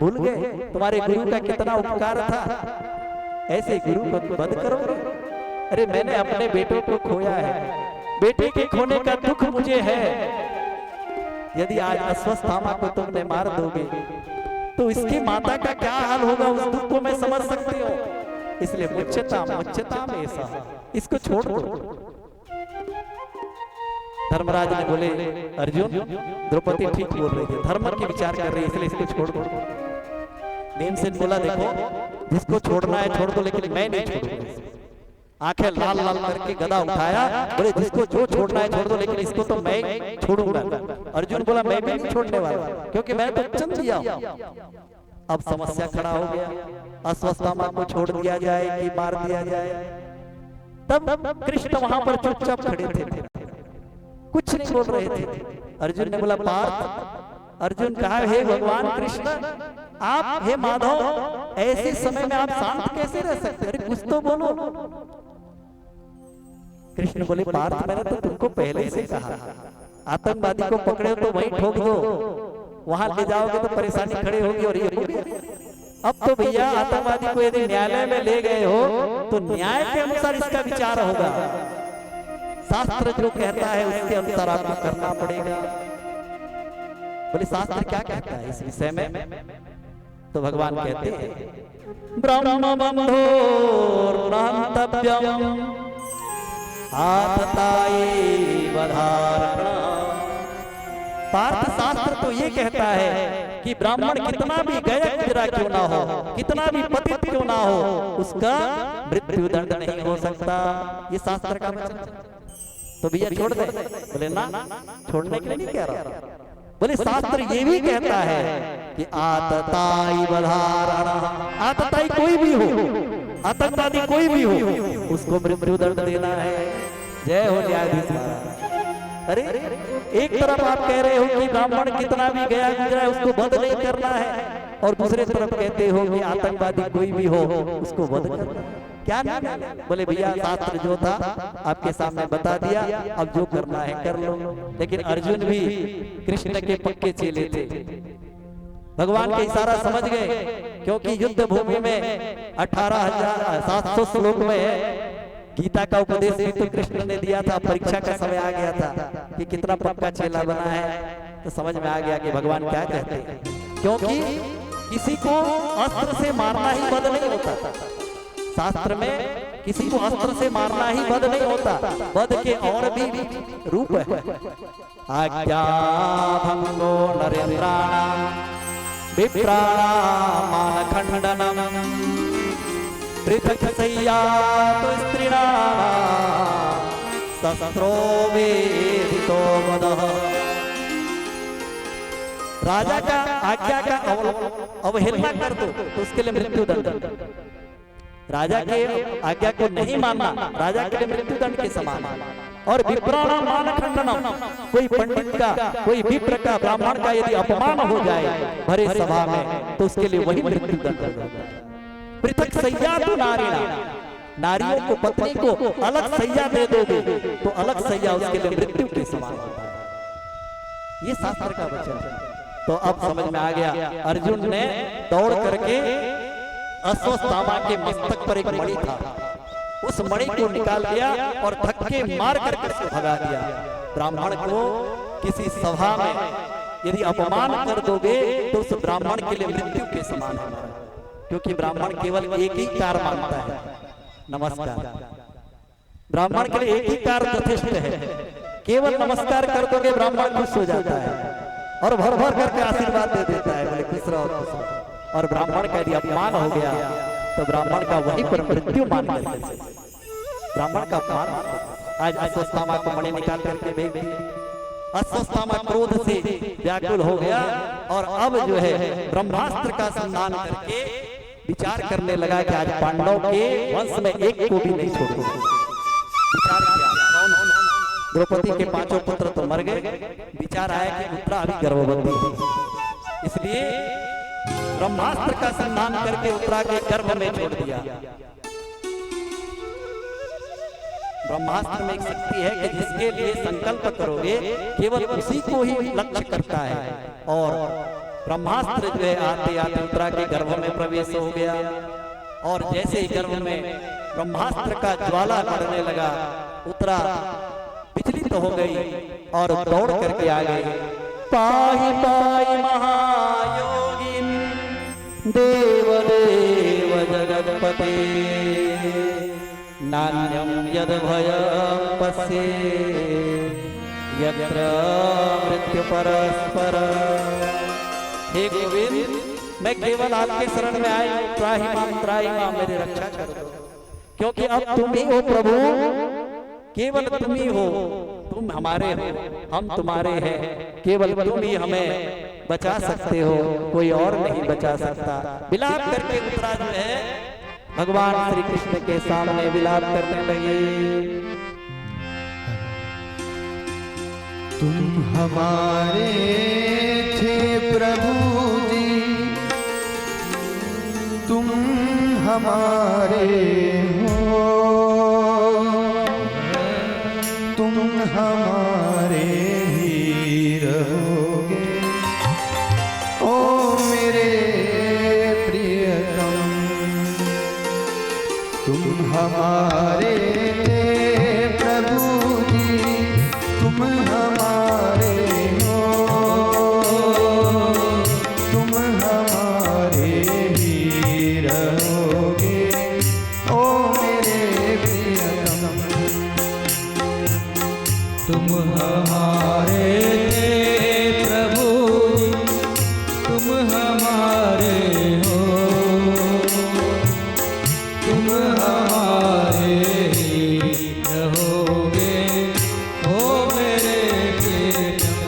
भूल गए तुम्हारे गुरु का कितना उपकार था, ऐसे गुरु को बंद करोगे? अरे मैंने अपने बेटों को खोया है, बेटे के खोने का दुख मुझे है। यदि आज अश्वत्थामा को तुमने मार दोगे तो इसकी माता का क्या हाल होगा, उस दुख को मैं समझ सकती हूँ। इसलिए मुच्यता मुच्यता में ऐसा इसको छोड़ दो। धर्मराज ने बोले अर्जुन द्रौपदी ठीक बोल रही है, धर्म की विचार कर रही है, इसलिए इसको छोड़ दो। भीमसेन बोला देखो जिसको छोड़ना है छोड़ दो लेकिन मैं नहीं छोड़ूंगा। आंखें लाल लाल करके गदा उठाया, बोले जिसको जो छोड़ना है छोड़ दो लेकिन इसको तो मैं छोड़ूंगा। अर्जुन बोला मैं भी नहीं छोड़ने वाला क्योंकि मैं तो वचन दिया हूं। अब समस्या खड़ा हो गया, अश्वत्थामा को छोड़ दिया जाए कि मार दिया जाए। तब कृष्ण वहां पर चुपचाप खड़े थे, कुछ नहीं बोल रहे थे। अर्जुन ने बोला पार्थ, अर्जुन कहा हे भगवान कृष्ण आप हे माधव ऐसे समय में आप शांत कैसे रह सकते? अरे कुछ तो बोलो। कृष्ण बोले पार्थ मैंने तो तुमको पहले से कहा, आतंकवादी को पकड़े तो वहीं ठोक दो, वहां ले जाओगे तो परेशानी खड़ी होगी। और ये हो गया। अब तो भैया आतंकवादी को यदि न्यायालय में ले गए हो तो न्याय के अनुसार इसका विचार होगा, शास्त्र जो कहता है उसके अनुसार आपको करना पड़ेगा। बोले शास्त्र क्या कहता है इस विषय में? तो भगवान कहते हैं ब्रह्म बंधोर्नहंतव्यम आतताई वधारणा। पार्थ शास्त्र तो ये कहता है कि ब्राह्मण कितना भी गया गुजरा क्यों ना हो, कितना भी पतित क्यों ना हो, उसका मृत्यु दंड नहीं हो सकता। ये शास्त्र का वचन। तो भैया छोड़ दे? बोले ना, छोड़ने के लिए नहीं कह रहा। बोले शास्त्र ये भी कहता है कि आतताई वधारणा। आतताई कोई भी हो, आतंकवादी कोई भी हो, उसको मृत्यु दंड देना है। जय हो न्यायाधीश महाराज। अरे एक तरफ आप कह रहे हो कि ब्राह्मण कितना भी गया गुजरा है उसको वध नहीं करना है, और दूसरे तरफ कहते हो कि आतंकवादी कोई भी हो उसको वध करना है। क्या नहीं? बोले भैया शास्त्र जो था आपके सामने बता दिया, अब जो करना है कर लो। लेकिन अर्जुन भी कृष्ण के पक्के चेले थे, भगवान का इशारा समझ गए, क्योंकि युद्ध भूमि में 18,700 श्लोक में है। गीता का उपदेश भी तो कृष्ण ने दिया था। परीक्षा का समय आ गया था कि कितना पक्का चेला बना है, तो समझ में आ गया कि भगवान क्या कहते हैं। क्योंकि किसी को अस्त्र से मारना ही वध नहीं होता। शास्त्र में किसी को अस्त्र से मारना ही वध नहीं होता, वध के और भी रूप है। आज्ञा भंगो नरेंद्राणाम विप्राणाम मानखंडनम पृथक सय्या तो स्त्रीणाम शस्त्रो वेदितो वदः। राजा का आज्ञा का अवहेलना कर दो तो उसके लिए मृत्यु दंड। राजा के आज्ञा को नहीं मानना राजा के लिए मृत्यु दंड के समान है। और विप्राणाम मानखंडनम, कोई पंडित का, कोई विप्र का, ब्राह्मण का यदि अपमान हो जाए भरे सभा में तो उसके लिए वही मृत्यु दंड होता है। पृथक सय्या तो नारीणा, नारियों को, पत्नी को अलग सय्या दे दोगे तो अलग सय्या उसके लिए मृत्यु के समान होता है। ये शास्त्र का वचन है। तो अब समझ में आ गया। अर्जुन ने दौड़ करके अश्वत्थामा के मस्तक पर एक मणि था, उस मणि को निकाल लिया और धक्के मार करके उसको भगा दिया। ब्राह्मण को किसी सभा में यदि अपमान कर दोगे तो उस ब्राह्मण के लिए मृत्यु के समान है, क्योंकि ब्राह्मण केवल एक ही कार मानता है, नमस्कार। ब्राह्मण के लिए एक ही कार यथेष्ट है। केवल नमस्कार कर दोगे ब्राह्मण खुश हो जाता है और भर भर करके आशीर्वाद दे देता है, बोले खुश रहो खुश रहो। और ब्राह्मण का यदि अपमान हो गया तो ब्राह्मण का वहीं पर मृत्यु मान करके ब्राह्मण का अपमान। आज अश्वत्थामा को मणि निकाल करके भेज दिए। अश्वत्थामा क्रोध से व्याकुल हो गया और अब जो है ब्रह्मास्त्र का संधान करके विचार करने लगा कि आज पांडव के वंश में एक को भी नहीं छोड़ूंगा। विचार किया, द्रौपदी के 5 पुत्र तो मर गए, विचार आया कि उत्तरा अभी गर्भवती है, इसलिए ब्रह्मास्त्र का संधान करके उत्तरा के गर्भ में छोड़ दिया। ब्रह्मास्त्र में एक शक्ति है कि जिसके लिए संकल्प करोगे केवल उसी को ही लक्ष्य करता है। और ब्रह्मास्त्र जो है आते आते उत्तरा के गर्भ में प्रवेश हो गया और जैसे ही गर्भ में ब्रह्मास्त्र का ज्वाला बढ़ने लगा, उत्तरा विचलित हो गई और दौड़ करके आ गई। पाहि पाहि महायोगिन देव देव जगत्पते नान्यं यद भयं पश्ये यत्र मृत्यु परस्पर। हे गोविंद, मैं केवल आपके शरण में आया हूँ, त्राहि मां मेरी रक्षा कर दो, क्योंकि अब तुम ही हो प्रभु, केवल तुम ही हो, तुम हमारे हो, हम तुम्हारे हैं, केवल तुम ही हमें बचा सकते हो, कोई और नहीं बचा सकता। विलाप करके उत्तरा जो है भगवान श्री कृष्ण के सामने विलाप करने लगी। तुम हमारे थे प्रभु जी, हमारे हो, तुम हमारे ही रहोगे। ओ मेरे प्रियतम, तुम हमारे थे प्रभु जी, तुम हमारे हो, तुम हमारे ही रहोगे। ओ मेरे प्रियतम, तुम हमारे थे प्रभु जी, तुम हमारे हो, तुम हमारे ही रहोगे। ओ मेरे प्रियतम,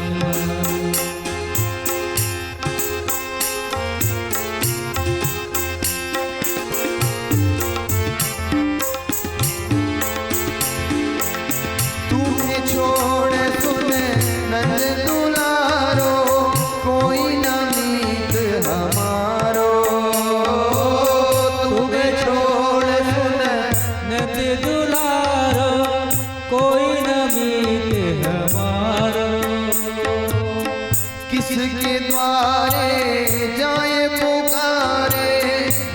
तुम्हें छोड़ सुन नंद दुलारो, कोई न मीत हमारो। तुम्हें छोड़ सुन नंद दुलारो, कोई न मीत हमारो। किसके द्वारे जाए पुकारे,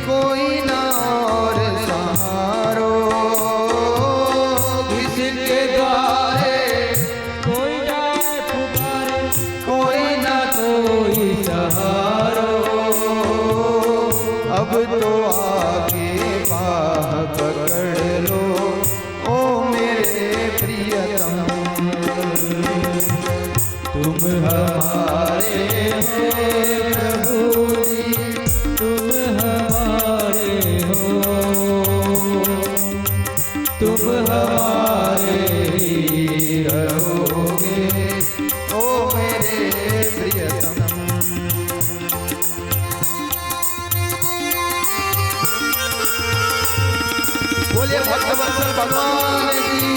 कोई न और सहारो। किसके द्वारे कोई जाए पुकारे, कोई न कोई सहारो। अब तो आके बाह पकड़ लो, ओ मेरे प्रियतम। तुम हमारे हो प्रभु जी, तुम हमारे हो, तुम हमारे ही रहोगे। ओ मेरे प्रियतम, बोलिए भक्तवत्सल भगवान की।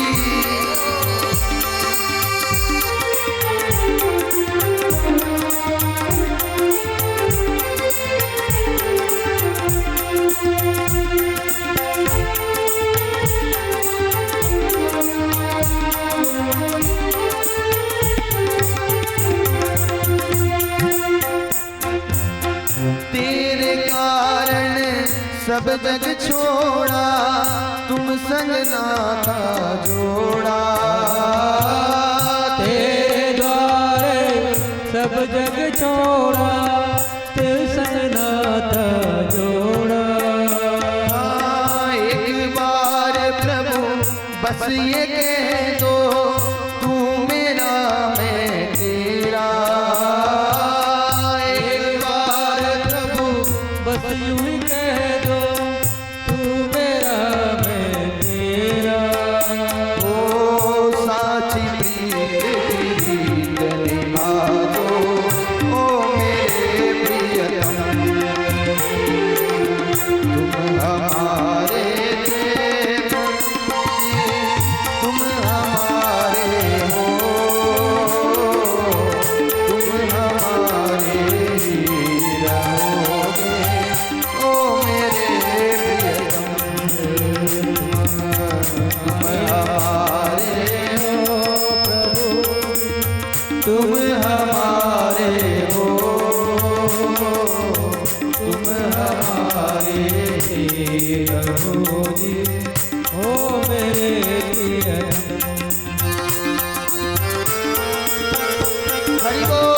तेरे कारण सब जग छोड़ा, तुम संग नाता जोड़ा। तेरे द्वारे सब जग छोड़ा, तेरे संग नाता जोड़ा। एक बार प्रभु बस ये कह दो, तू मेरा मैं तेरा। एक बार प्रभु बस यूं ही कह दो, तू मेरा मैं तेरा। ओ साची प्रीत की गीत निभा दो, ओ मेरे प्रियतम। तुम हमारे थे प्रभु जी, तुम हमारे हो, तुम हमारे ही रहोगे। ओ मेरे प्रियतम, तुम हमारे हो प्रभु, तुम हमारे हो, तुम हमारे ही रहोगे। ओ मेरे प्रियतम, हरि बोल।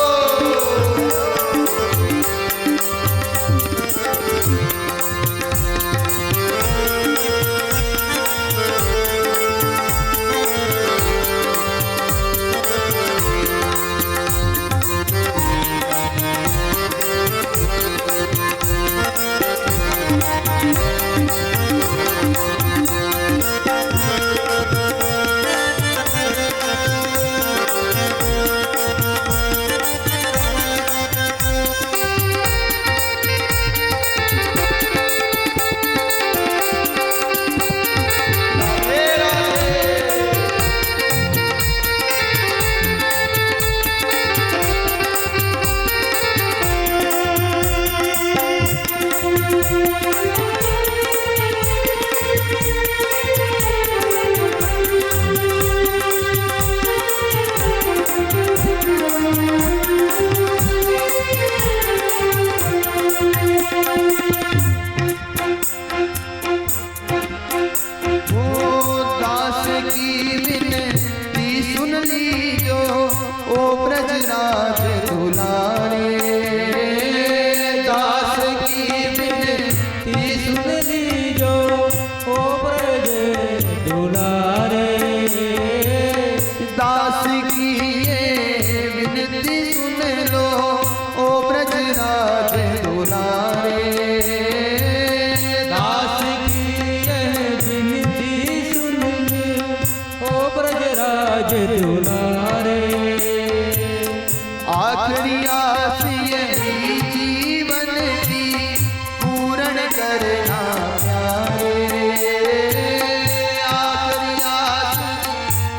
ओ ब्रजराज दुलारे दास की विनती सुन लीजो ओ ब्रज दुलारे दास की ये विनती सुन लो ओ ब्रजराज दुलारे दास की यह विनती सुन ओ ब्रजराज दुलारे आखिरी आस यही जीवन की पूर्ण करना प्यारे आखिरी आस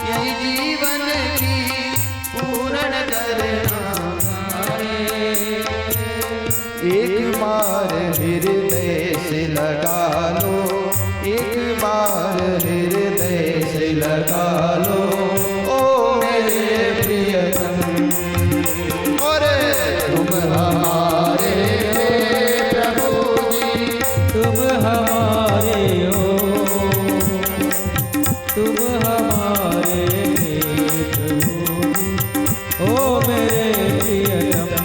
यही जीवन की पूर्ण करना प्यारे एक बार हृदय से लगा लो एक बार हृदय से लगा लो ओ मेरे प्रियतम और तुम हमारे प्रभु जी तुम हमारे हो तुम हमारे प्रभु ओ मेरे प्रियतम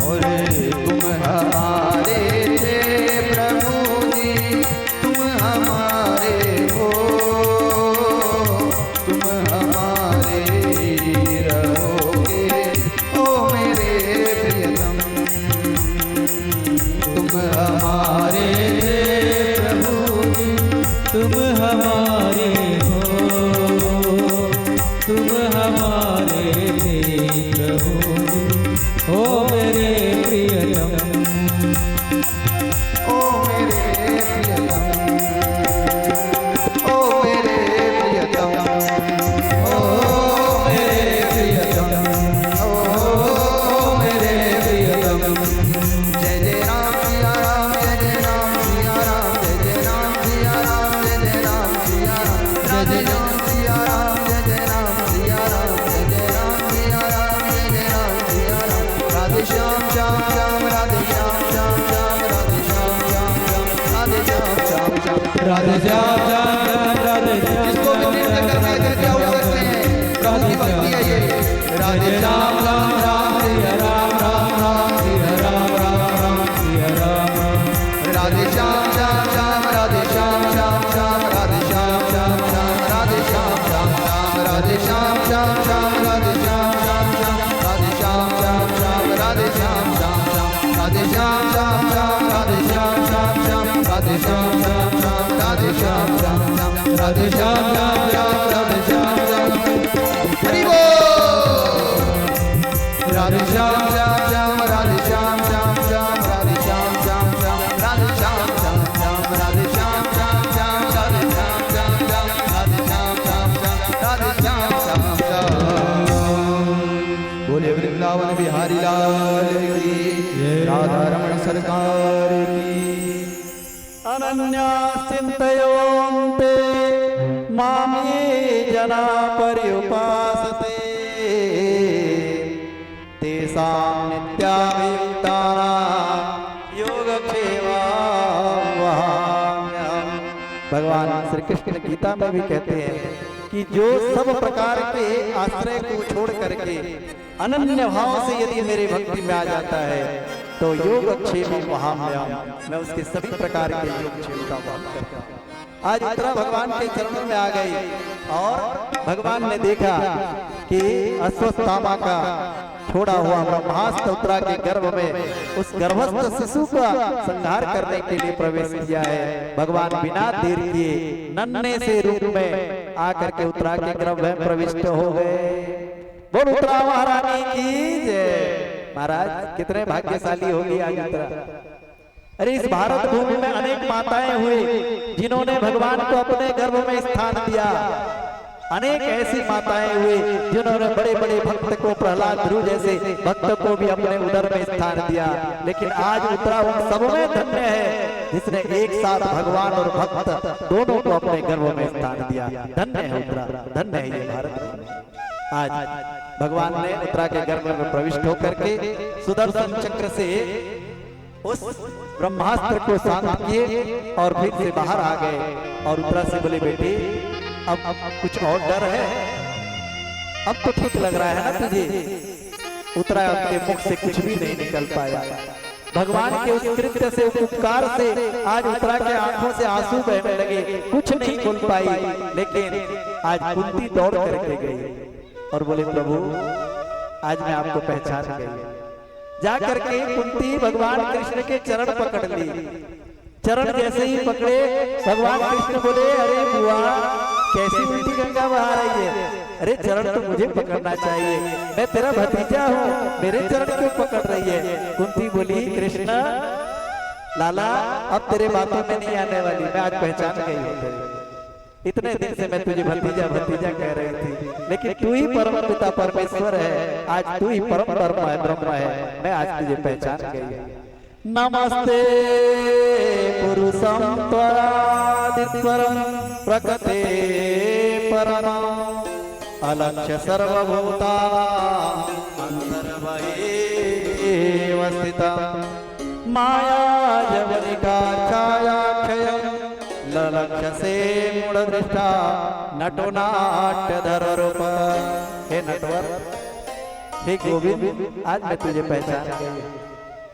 और तुम हमारे थे प्रभु जी तुम हमारे हो तुम हमारे रहोगे ओ मेरे प्रियतम तुम हमारे थे प्रभु जी तुम हमारे हो तुम हमारे थे प्रभु जी ओ मेरे प्रियतम ओ मेरे प्रियतम ओ मेरे प्रियतम ओ मेरे प्रियतम ओ मेरे प्रियतम जय जय राम सिया राम जय जय राम सिया राम जय जय राम सिया राम जय जय राम सिया राम राधे राम सिया राम जय जय राम सिया राम जय जय राम सिया राम जय जय राम सिया राम राधे श्याम श्याम श्याम राधे श्याम श्याम श्याम राधे श्याम श्याम श्याम राधे श्याम श्याम श्याम राधे श्याम श्याम राधे श्याम जिसको भी नृत्य करना है करके आओ सकते हैं प्रभु की भक्ति है ये राधे श्याम राम राम सिया राम राम राम सिया राम राम राम सिया राम राधे श्याम श्याम श्याम राधे श्याम श्याम श्याम राधे श्याम श्याम श्याम राधे श्याम श्याम श्याम राधे श्याम श्याम श्याम राधे श्याम श्याम श्याम राधे श्याम श्याम श्याम राधे श्याम श्याम श्याम राधे श्याम श्याम श्याम राधे श्याम श्याम श्याम राधे श्याम श्याम श्याम राधे श्याम श्याम श्याम राधे श्याम श्याम श्याम राधे श्याम श्याम हरि बोल राधे श्याम श्याम श्याम राधे श्याम श्याम श्याम राधे श्याम श्याम श्याम राधे श्याम श्याम श्याम राधे श्याम श्याम श्याम राधे श्याम श्याम श्याम राधे श्याम श्याम श्याम राधे श्याम श्याम श्याम बोले वृंदावन बिहारी लाल की राधा रमण सरकार की अनन्या चिंतयोन्ते माम ये जना पर्युपासते तेषां नित्याभियुक्तानां योगक्षेमावहाम्यहम्। भगवान श्री कृष्ण गीता में भी कहते हैं कि जो सब प्रकार के आश्रय को छोड़ करके अनन्य भाव से यदि मेरे भक्ति में आ जाता है तो योगक्षेम वहाम्यहम्, मैं उसके सभी प्रकार के योगक्षेम का वर्णन करता हूँ। आज उत्तरा भगवान के चरणों में आ गई और भगवान ने देखा कि अश्वत्थामा का छोड़ा हुआ ब्रह्मास्त्र उत्तरा के गर्भ में उस गर्भस्थ शिशु का संहार करने के लिए प्रवेश किया है। भगवान बिना देर किए नन्हे से रूप में आकर के उत्तरा के गर्भ में प्रविष्ट हो गए। बोल उत्तरा महारानी की जय। महाराज कितने भाग्यशाली होगी आज उत्तरा। अरे इस भारत भूमि में अनेक माताएं हुई जिन्होंने भगवान को अपने गर्भ में स्थान दिया। अनेक ऐसी माताएं हुई जिन्होंने बड़े बड़े भक्त को, प्रहलाद ध्रुव जैसे भक्त को भी अपने उदर में स्थान दिया। लेकिन आज उत्तरा उन सब में धन्य है जिसने एक साथ भगवान और भक्त दोनों को अपने गर्भ में स्थान दिया। धन्य है उत्तरा, धन्य है ये भारत। आज भगवान ने उत्तरा के गर्भ में प्रविष्ट होकर के सुदर्शन चक्र से उस ब्रह्मास्त्र को शांत किए और फिर से बाहर आ गए और उत्तरा से बोले बेटी अब कुछ और डर है? अब तो ठीक लग रहा है ना तुझे? उतरा आपके मुख से कुछ भी नहीं निकल पाया। भगवान के उस कृत्य से, उस उपकार से आज उत्तरा के आंखों से आंसू बहने लगे, कुछ नहीं खोल पाई। लेकिन आज कुंती दौड़ करके गई और बोले प्रभु आज मैं आपको पहचान गई। जा करके कुंती भगवान कृष्ण के चरण पकड़ ली। चरण जैसे ही पकड़े भगवान कृष्ण बोले अरे बुआ कैसी उल्टी गंगा बहा रही है? अरे चरण तो मुझे पकड़ना चाहिए, मैं तेरा भतीजा हूँ, मेरे चरण क्यों पकड़ रही है? कुंती बोली कृष्ण लाला अब तेरे बातों में नहीं आने वाली, मैं आज पहचान गई हूँ। इतने दिन से मैं तुझे भतीजा भतीजा कह रही थी, लेकिन तू ही परम पिता परमेश्वर है, आज तू ही परम ब्रह्म है, मैं आज तुझे पहचान गई। नमस्ते पुरुषं त्वरादित्वरं प्रकृते परमं अलक्ष्य सर्वभूतानां अन्तर्बहिः स्थितं माया जवनिका छायाक्षयं ललक्ष्यसे मूढदृष्टा नटो नाट्यधर रूप। हे नटवर, हे गोविंद, आज मैं तुझे पहचान गई।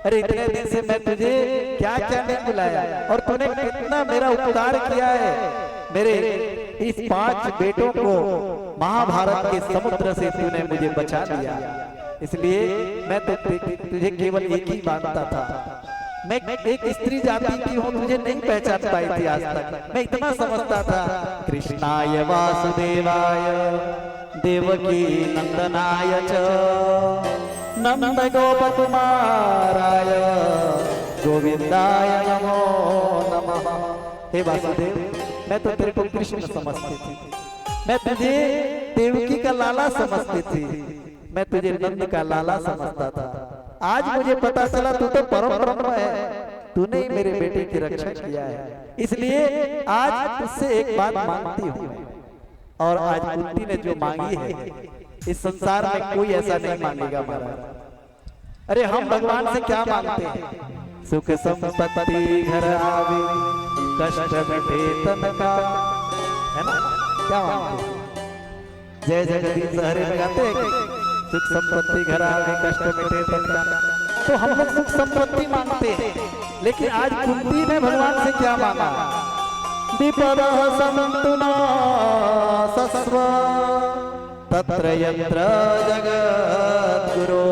अरे इतने दिन से मैं तुझे क्या क्या नहीं बुलाया और तूने कितना मेरा उपकार किया है। मेरे इस 5 बेटों को महाभारत के समुद्र से तूने मुझे बचा लिया, इसलिए मैं तो तुझे केवल एक ही मानता था। मैं एक स्त्री जाति की हूँ, तुझे नहीं पहचान पाई थी आज तक। मैं इतना समझता था कृष्णाय वासुदेवाय देवकी नंदनाय च नंद गोप कुमाराय गोविंदाय नमो नमः। हे वासुदेव, मैं तो तेरे को कृष्ण समझती थी, मैं तुझे देवकी का लाला समझती थी, मैं तुझे नंद का लाला समझता था। आज मुझे पता चला तू तो परम ब्रह्म है, तूने ही मेरे बेटे की रक्षा किया है, इसलिए आज तुझसे एक बात मांगती हूँ। और आज कुंती ने जो मांगी है इस संसार में कोई ऐसा नहीं मांगेगा महाराज। अरे हम भगवान से क्या मांगते हैं? सुख संपत्ति घर आवे कष्ट मिटे तन का, है ना? क्या मांगते हैं? जय जगदीश हरे में गाते हैं सुख संपत्ति घर आवे कष्ट मिटे तन का। तो हम लोग सुख संपत्ति मांगते हैं, लेकिन आज कुंती ने भगवान से क्या मांगा? विपदः सन्तु न सस्व तत्र यत्र जगद्गुरो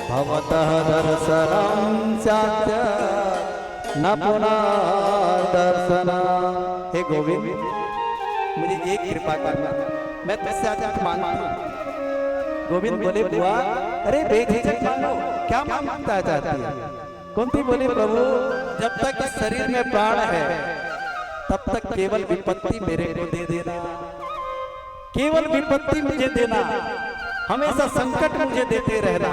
भवतः दर्शनं स्यात् न पुनर्दर्शनम्। हे गोविंद, मुझे एक कृपा करना, मैं तुझसे आज कुछ मांगता हूँ। गोविंद बोले बुआ अरे बेझिझक मांगो, क्या मांगता चाहती है? कुंती बोली प्रभु जब तक इस शरीर में प्राण है तब तक केवल विपत्ति मेरे को दे देना, केवल विपत्ति मुझे देना, हमेशा संकट मुझे देते रहना।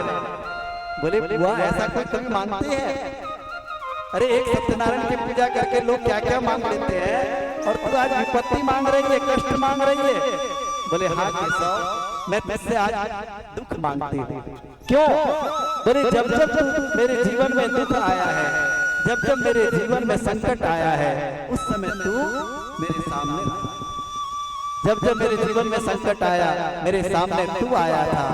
बोले बुआ ऐसा कोई कभी मांगते हैं? अरे एक सत्यनारायण की पूजा करके लोग क्या क्या मांग लेते हैं और तू आज विपत्ति मांग रही है, कष्ट मांग रही है। बोले हाँ केशव, मैं तुझसे आज दुख मांगती हूँ। क्यों? बोले जब जब मेरे जीवन में दुख आया है, जब जब मेरे जीवन में संकट आया है, उस समय तू मेरे सामने, जब जब मेरे जीवन में संकट आया मेरे सामने तू आया था,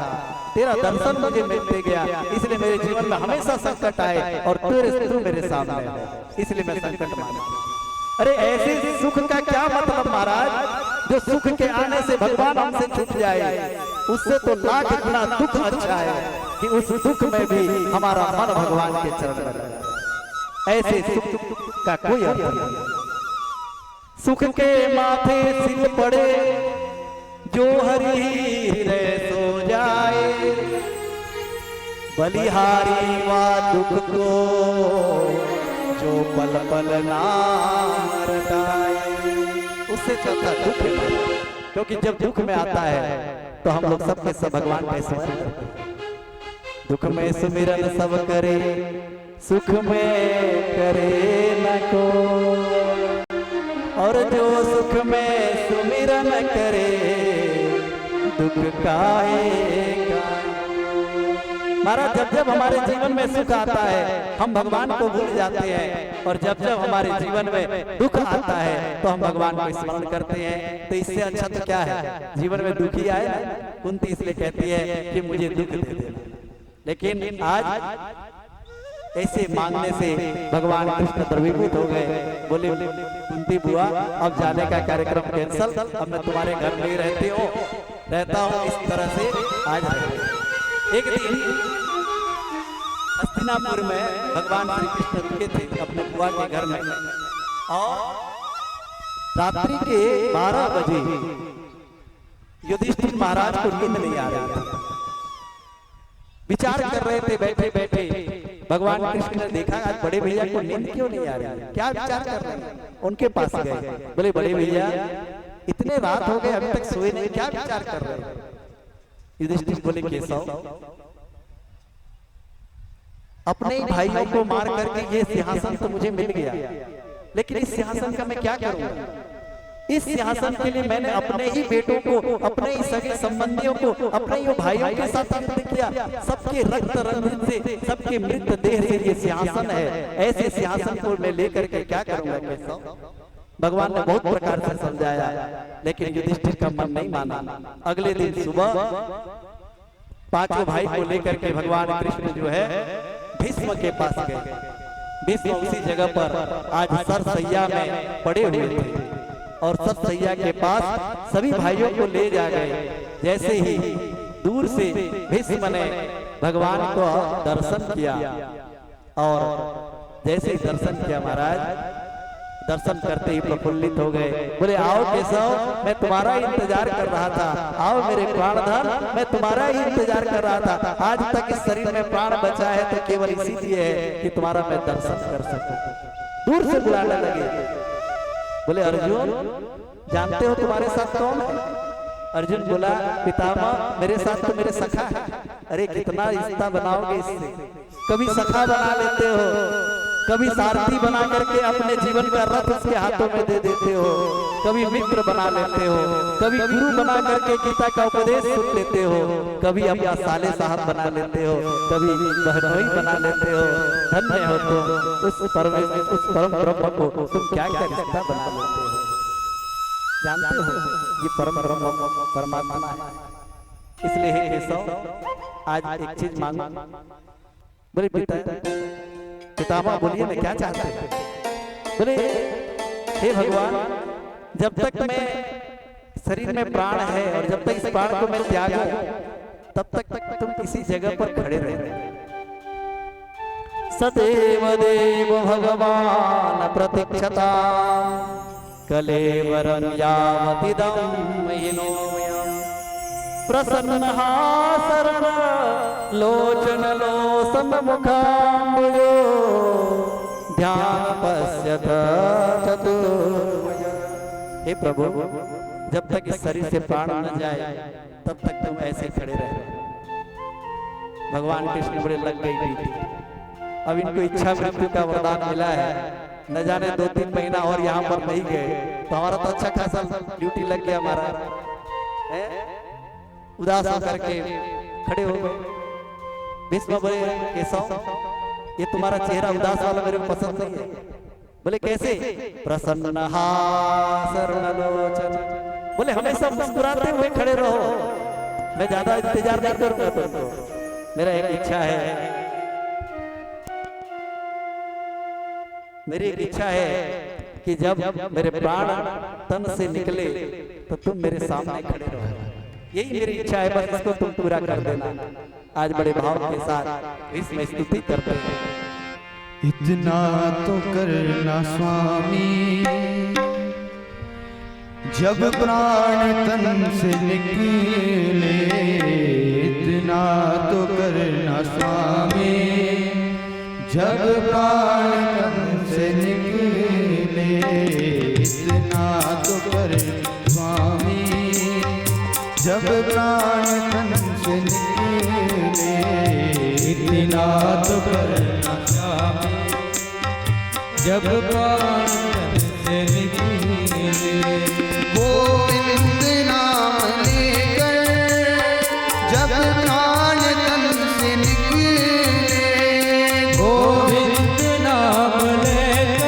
तेरा दर्शन मुझे मिलते गया, इसलिए मेरे जीवन में हमेशा संकट आए और तू मेरे सामने है, इसलिए मैं संकट मांगता। अरे ऐसे सुख का क्या मतलब महाराज? जो सुख के आने से भगवान हमसे छूट जाए, उससे तो लाख गुना दुख अच्छा है कि उस दुख में भी हमारा मन भगवान के चरण में रहे। ऐसे सुख का कोई अर्थ नहीं। सुख के माथे सिल पड़े जो हरि हृदय सो जाए, बलिहारी वा दुख को जो पल पल नाम रटाए। उससे चलता दुख है, क्योंकि जब दुख में आता है तो हम लोग सबके सब भगवान का स्मरण करते हैं। दुख में सुमिरन सब करे, सुख में करे न को, और जो सुख में सुमिरन करे दुख काहेगा। महाराज जब जब हमारे जीवन में सुख आता है हम भगवान को भूल जाते हैं, और जब जब हमारे जीवन में दुख आता है तो हम भगवान को स्मरण करते हैं। तो इससे अच्छा तो क्या है, जीवन में दुखी आए ना, कुंती इसलिए कहती है कि मुझे दुख दे देना। लेकिन आज ऐसे मांगने से भगवान कृष्ण द्रवीभूत हो गए, बोले कुंती बुआ अब जाने का कार्यक्रम कैंसल, अब मैं तुम्हारे घर में ही रहता हूँ। इस तरह से आज एक दिन हस्तिनापुर में भगवान श्री कृष्ण रुके थे अपने बुआ के घर में, और रात्रि के 12 बजे युधिष्ठिर महाराज को नींद नहीं आ रही थी। विचार कर रहे थे बैठे बैठे। भगवान कृष्ण ने देखा आज बड़े भैया को नींद क्यों नहीं आ रही, क्या विचार कर रहे हैं। उनके पास गए, बोले बड़े भैया इतने रात हो गए अभी तक सोए नहीं, क्या विचार कर रहे हैं। युधिष्ठिर बोले केशव, अपने ही भाइयों को मार करके ये सिंहासन तो मुझे मिल गया, लेकिन इस सिंहासन का मैं क्या करूंगा। इस सिंहासन के लिए मैंने अपने ही बेटों को, अपने ही सगे संबंधियों को, अपने ही भाइयों के साथ युद्ध किया, सबके रक्त रंजित से, सबके मृत देह से ये सिंहासन है। ऐसे सिंहासन को मैं लेकर के क्या करूंगा केशव। भगवान ने बहुत प्रकार से समझाया, लेकिन युधिष्ठिर का मन नहीं माना। अगले दिन सुबह पांचों भाई को लेकर के भगवान कृष्ण जो है भीष्म के पास गए। भीष्म उसी जगह पर आज सरसैया में पड़े हुए थे, और सरसैया के पास सभी भाइयों को ले जा गए। जैसे ही दूर से भीष्म ने भगवान को दर्शन किया, और जैसे ही दर्शन किया महाराज, दर्शन करते ही प्रफुल्लित हो गए। बोले आओ केशव, मैं तुम्हारा ही इंतजार कर रहा था, आओ मेरे प्राणधन, मैं तुम्हारा ही इंतजार कर रहा था। आज तक इस शरीर में प्राण बचा है तो केवल इसीलिए है कि तुम्हारा मैं दर्शन कर सकूं। दूर से बुलाने लगे। बोले अर्जुन जानते हो तुम्हारे साथ कौन है। अर्जुन बोला पितामह मेरे साथ तो मेरे सखा है। अरे कितना रिश्ता बनाओगे इससे, कभी सखा बना लेते हो, कभी सारथी बना करके अपने जीवन का रथ उसके हाथों में दे देते हो, कभी मित्र बना लेते हो, कभी गुरु बना करके गीता का उपदेश सुन लेते हो, कभी अपना साले साहब बना लेते हो, कभी बहनोई बना लेते हो। धन्य हो तुम, उस परम ब्रह्म को तुम क्या क्या रिश्ता बना लेते हो। जानते हो ये परम ब्रह्म परमात्मा है। इसलिए हे केशव आज एक चीज मांगो। बोले पितामह बोलिए ना क्या चाहते हैं। बोले हे भगवान जब तक मैं शरीर में प्राण है और जब तक इस प्राण को मैं त्यागूं तब तक तुम किसी जगह पर खड़े रहना। सदैव देव भगवान प्रतीक्षता कलेवरं यावतिदं येनोऽयं प्रसन्नः शरण लोचन लो सम्मुखाम्बुजो ध्यान पश्यत चतुर्भुज। हे प्रभु जब तक इस शरीर से प्राण न जाए तब तक तुम ऐसे खड़े रहे। भगवान कृष्ण बड़े लग गई थी। अब इनको इच्छा मृत्यु का वरदान मिला है, न जाने 2-3 महीना और यहाँ पर नहीं गए तो हमारा तो अच्छा खासा ड्यूटी लग गया हमारा। उदास होकर के खड़े हो गए। भीष्म बोले केशव ये तुम्हारा चेहरा उदास वाला मेरे को पसंद नहीं है। बोले कैसे। प्रसन्न शरणलोचन। बोले हमेशा मुस्कुराते हुए खड़े रहो, मैं ज्यादा इंतजार नहीं करूंगा तुमको। मेरा एक इच्छा है, मेरी एक इच्छा है कि जब मेरे प्राण तन से निकले तो तुम मेरे सामने खड़े रहो। यही मेरी इच्छा है, बस इसको तुम पूरा कर देना। आज बड़े भाव के साथ इसमें स्तुति करते हैं। इतना तो करना स्वामी जब प्राण तन से निकले, इतना तो करना स्वामी जब प्राण तन से निकले, इतना तो करना स्वामी जब प्राण तन से निकले, इतना तो करना स्वामी जब प्राण तन से निकले। गोविंद नाम लेकर जब प्राण तन से निकले, गोविंद नाम लेकर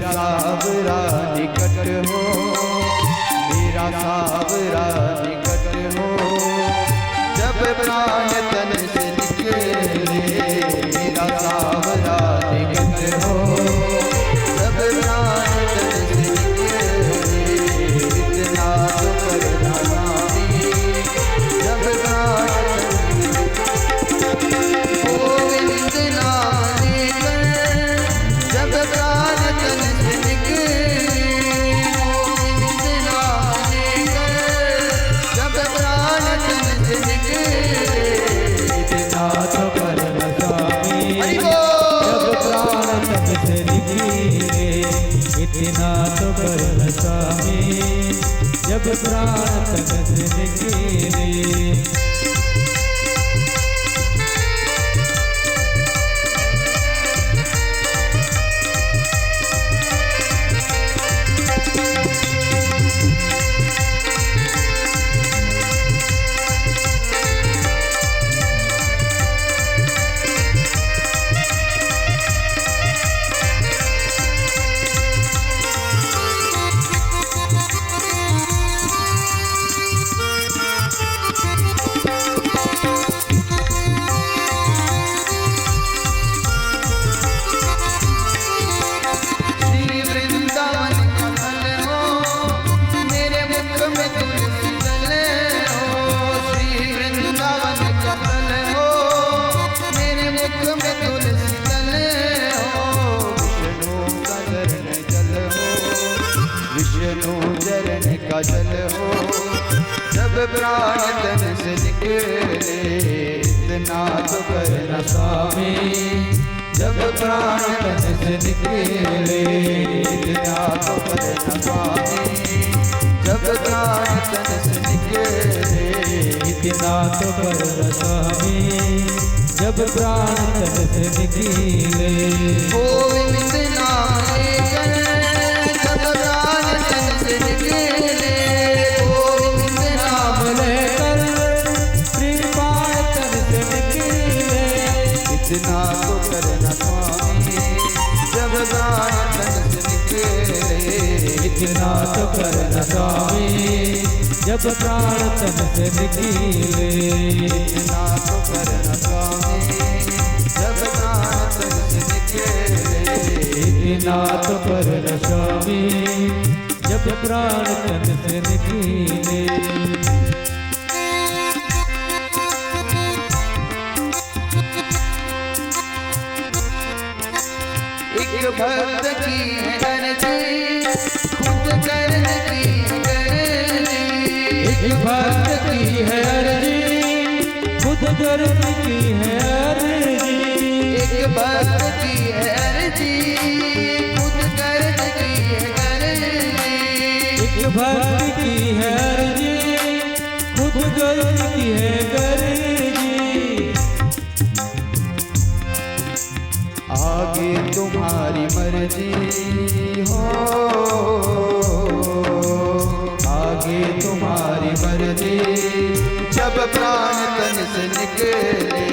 सावरा निकट हो, मेरा सावरा निकट हो, जब प्राण तन से निकले, मेरा सावरा निकट हो, जब प्राण तन से निकले, इतना तो करना स्वामी, जब प्राण गोविंद नाम लेकर, जब प्राण तन से निकले, गोविंद नाम लेकर, जब प्राण तन से निकले, इतना तो करना स्वामी, हरि जब प्राण तन से निकले, इतना तो करना स्वामी, जब प्राण तन से निकले। श्री वृंदावन कमल हो, मेरे मुख में तुलसी दल हो, श्री वृंदावन कमल हो, मेरे मुख में तुलसी दल हो, विष्णु चरण का जल हो, जब प्राण तन से निकले, इतना तो करना स्वामी, जब प्राण तन से निकले, इतना तो करना स्वामी, जब प्राण तन से निकले, इतना तो करना स्वामी, जब प्राण तन से निकले। गोविंद नाम लेकर, जब प्राण तन से निकले, गोविंद नाम लेकर प्राण तन से निकले, इतना तो करना स्वामी, जब प्राण तन से निकले, इतना तो करना स्वामी, जब प्राण तन से निकले, इतना तो करना स्वामी, जब प्राण तन से निकले, इतना तो करना स्वामी, जब प्राण तन से निकले। एक भक्त की है अर्जी, खुद करने की है अर्जी, एक भक्त की है अर्जी, खुद करने की है अर्जी, एक भक्त की है अर्जी, खुद करने की है अर्जी, एक भक्त की है अर्जी, खुद करने की है अर्जी। आगे तुम्हारी मर्जी हो, आगे तुम्हारी मर्जी, जब प्राण तन से निकले,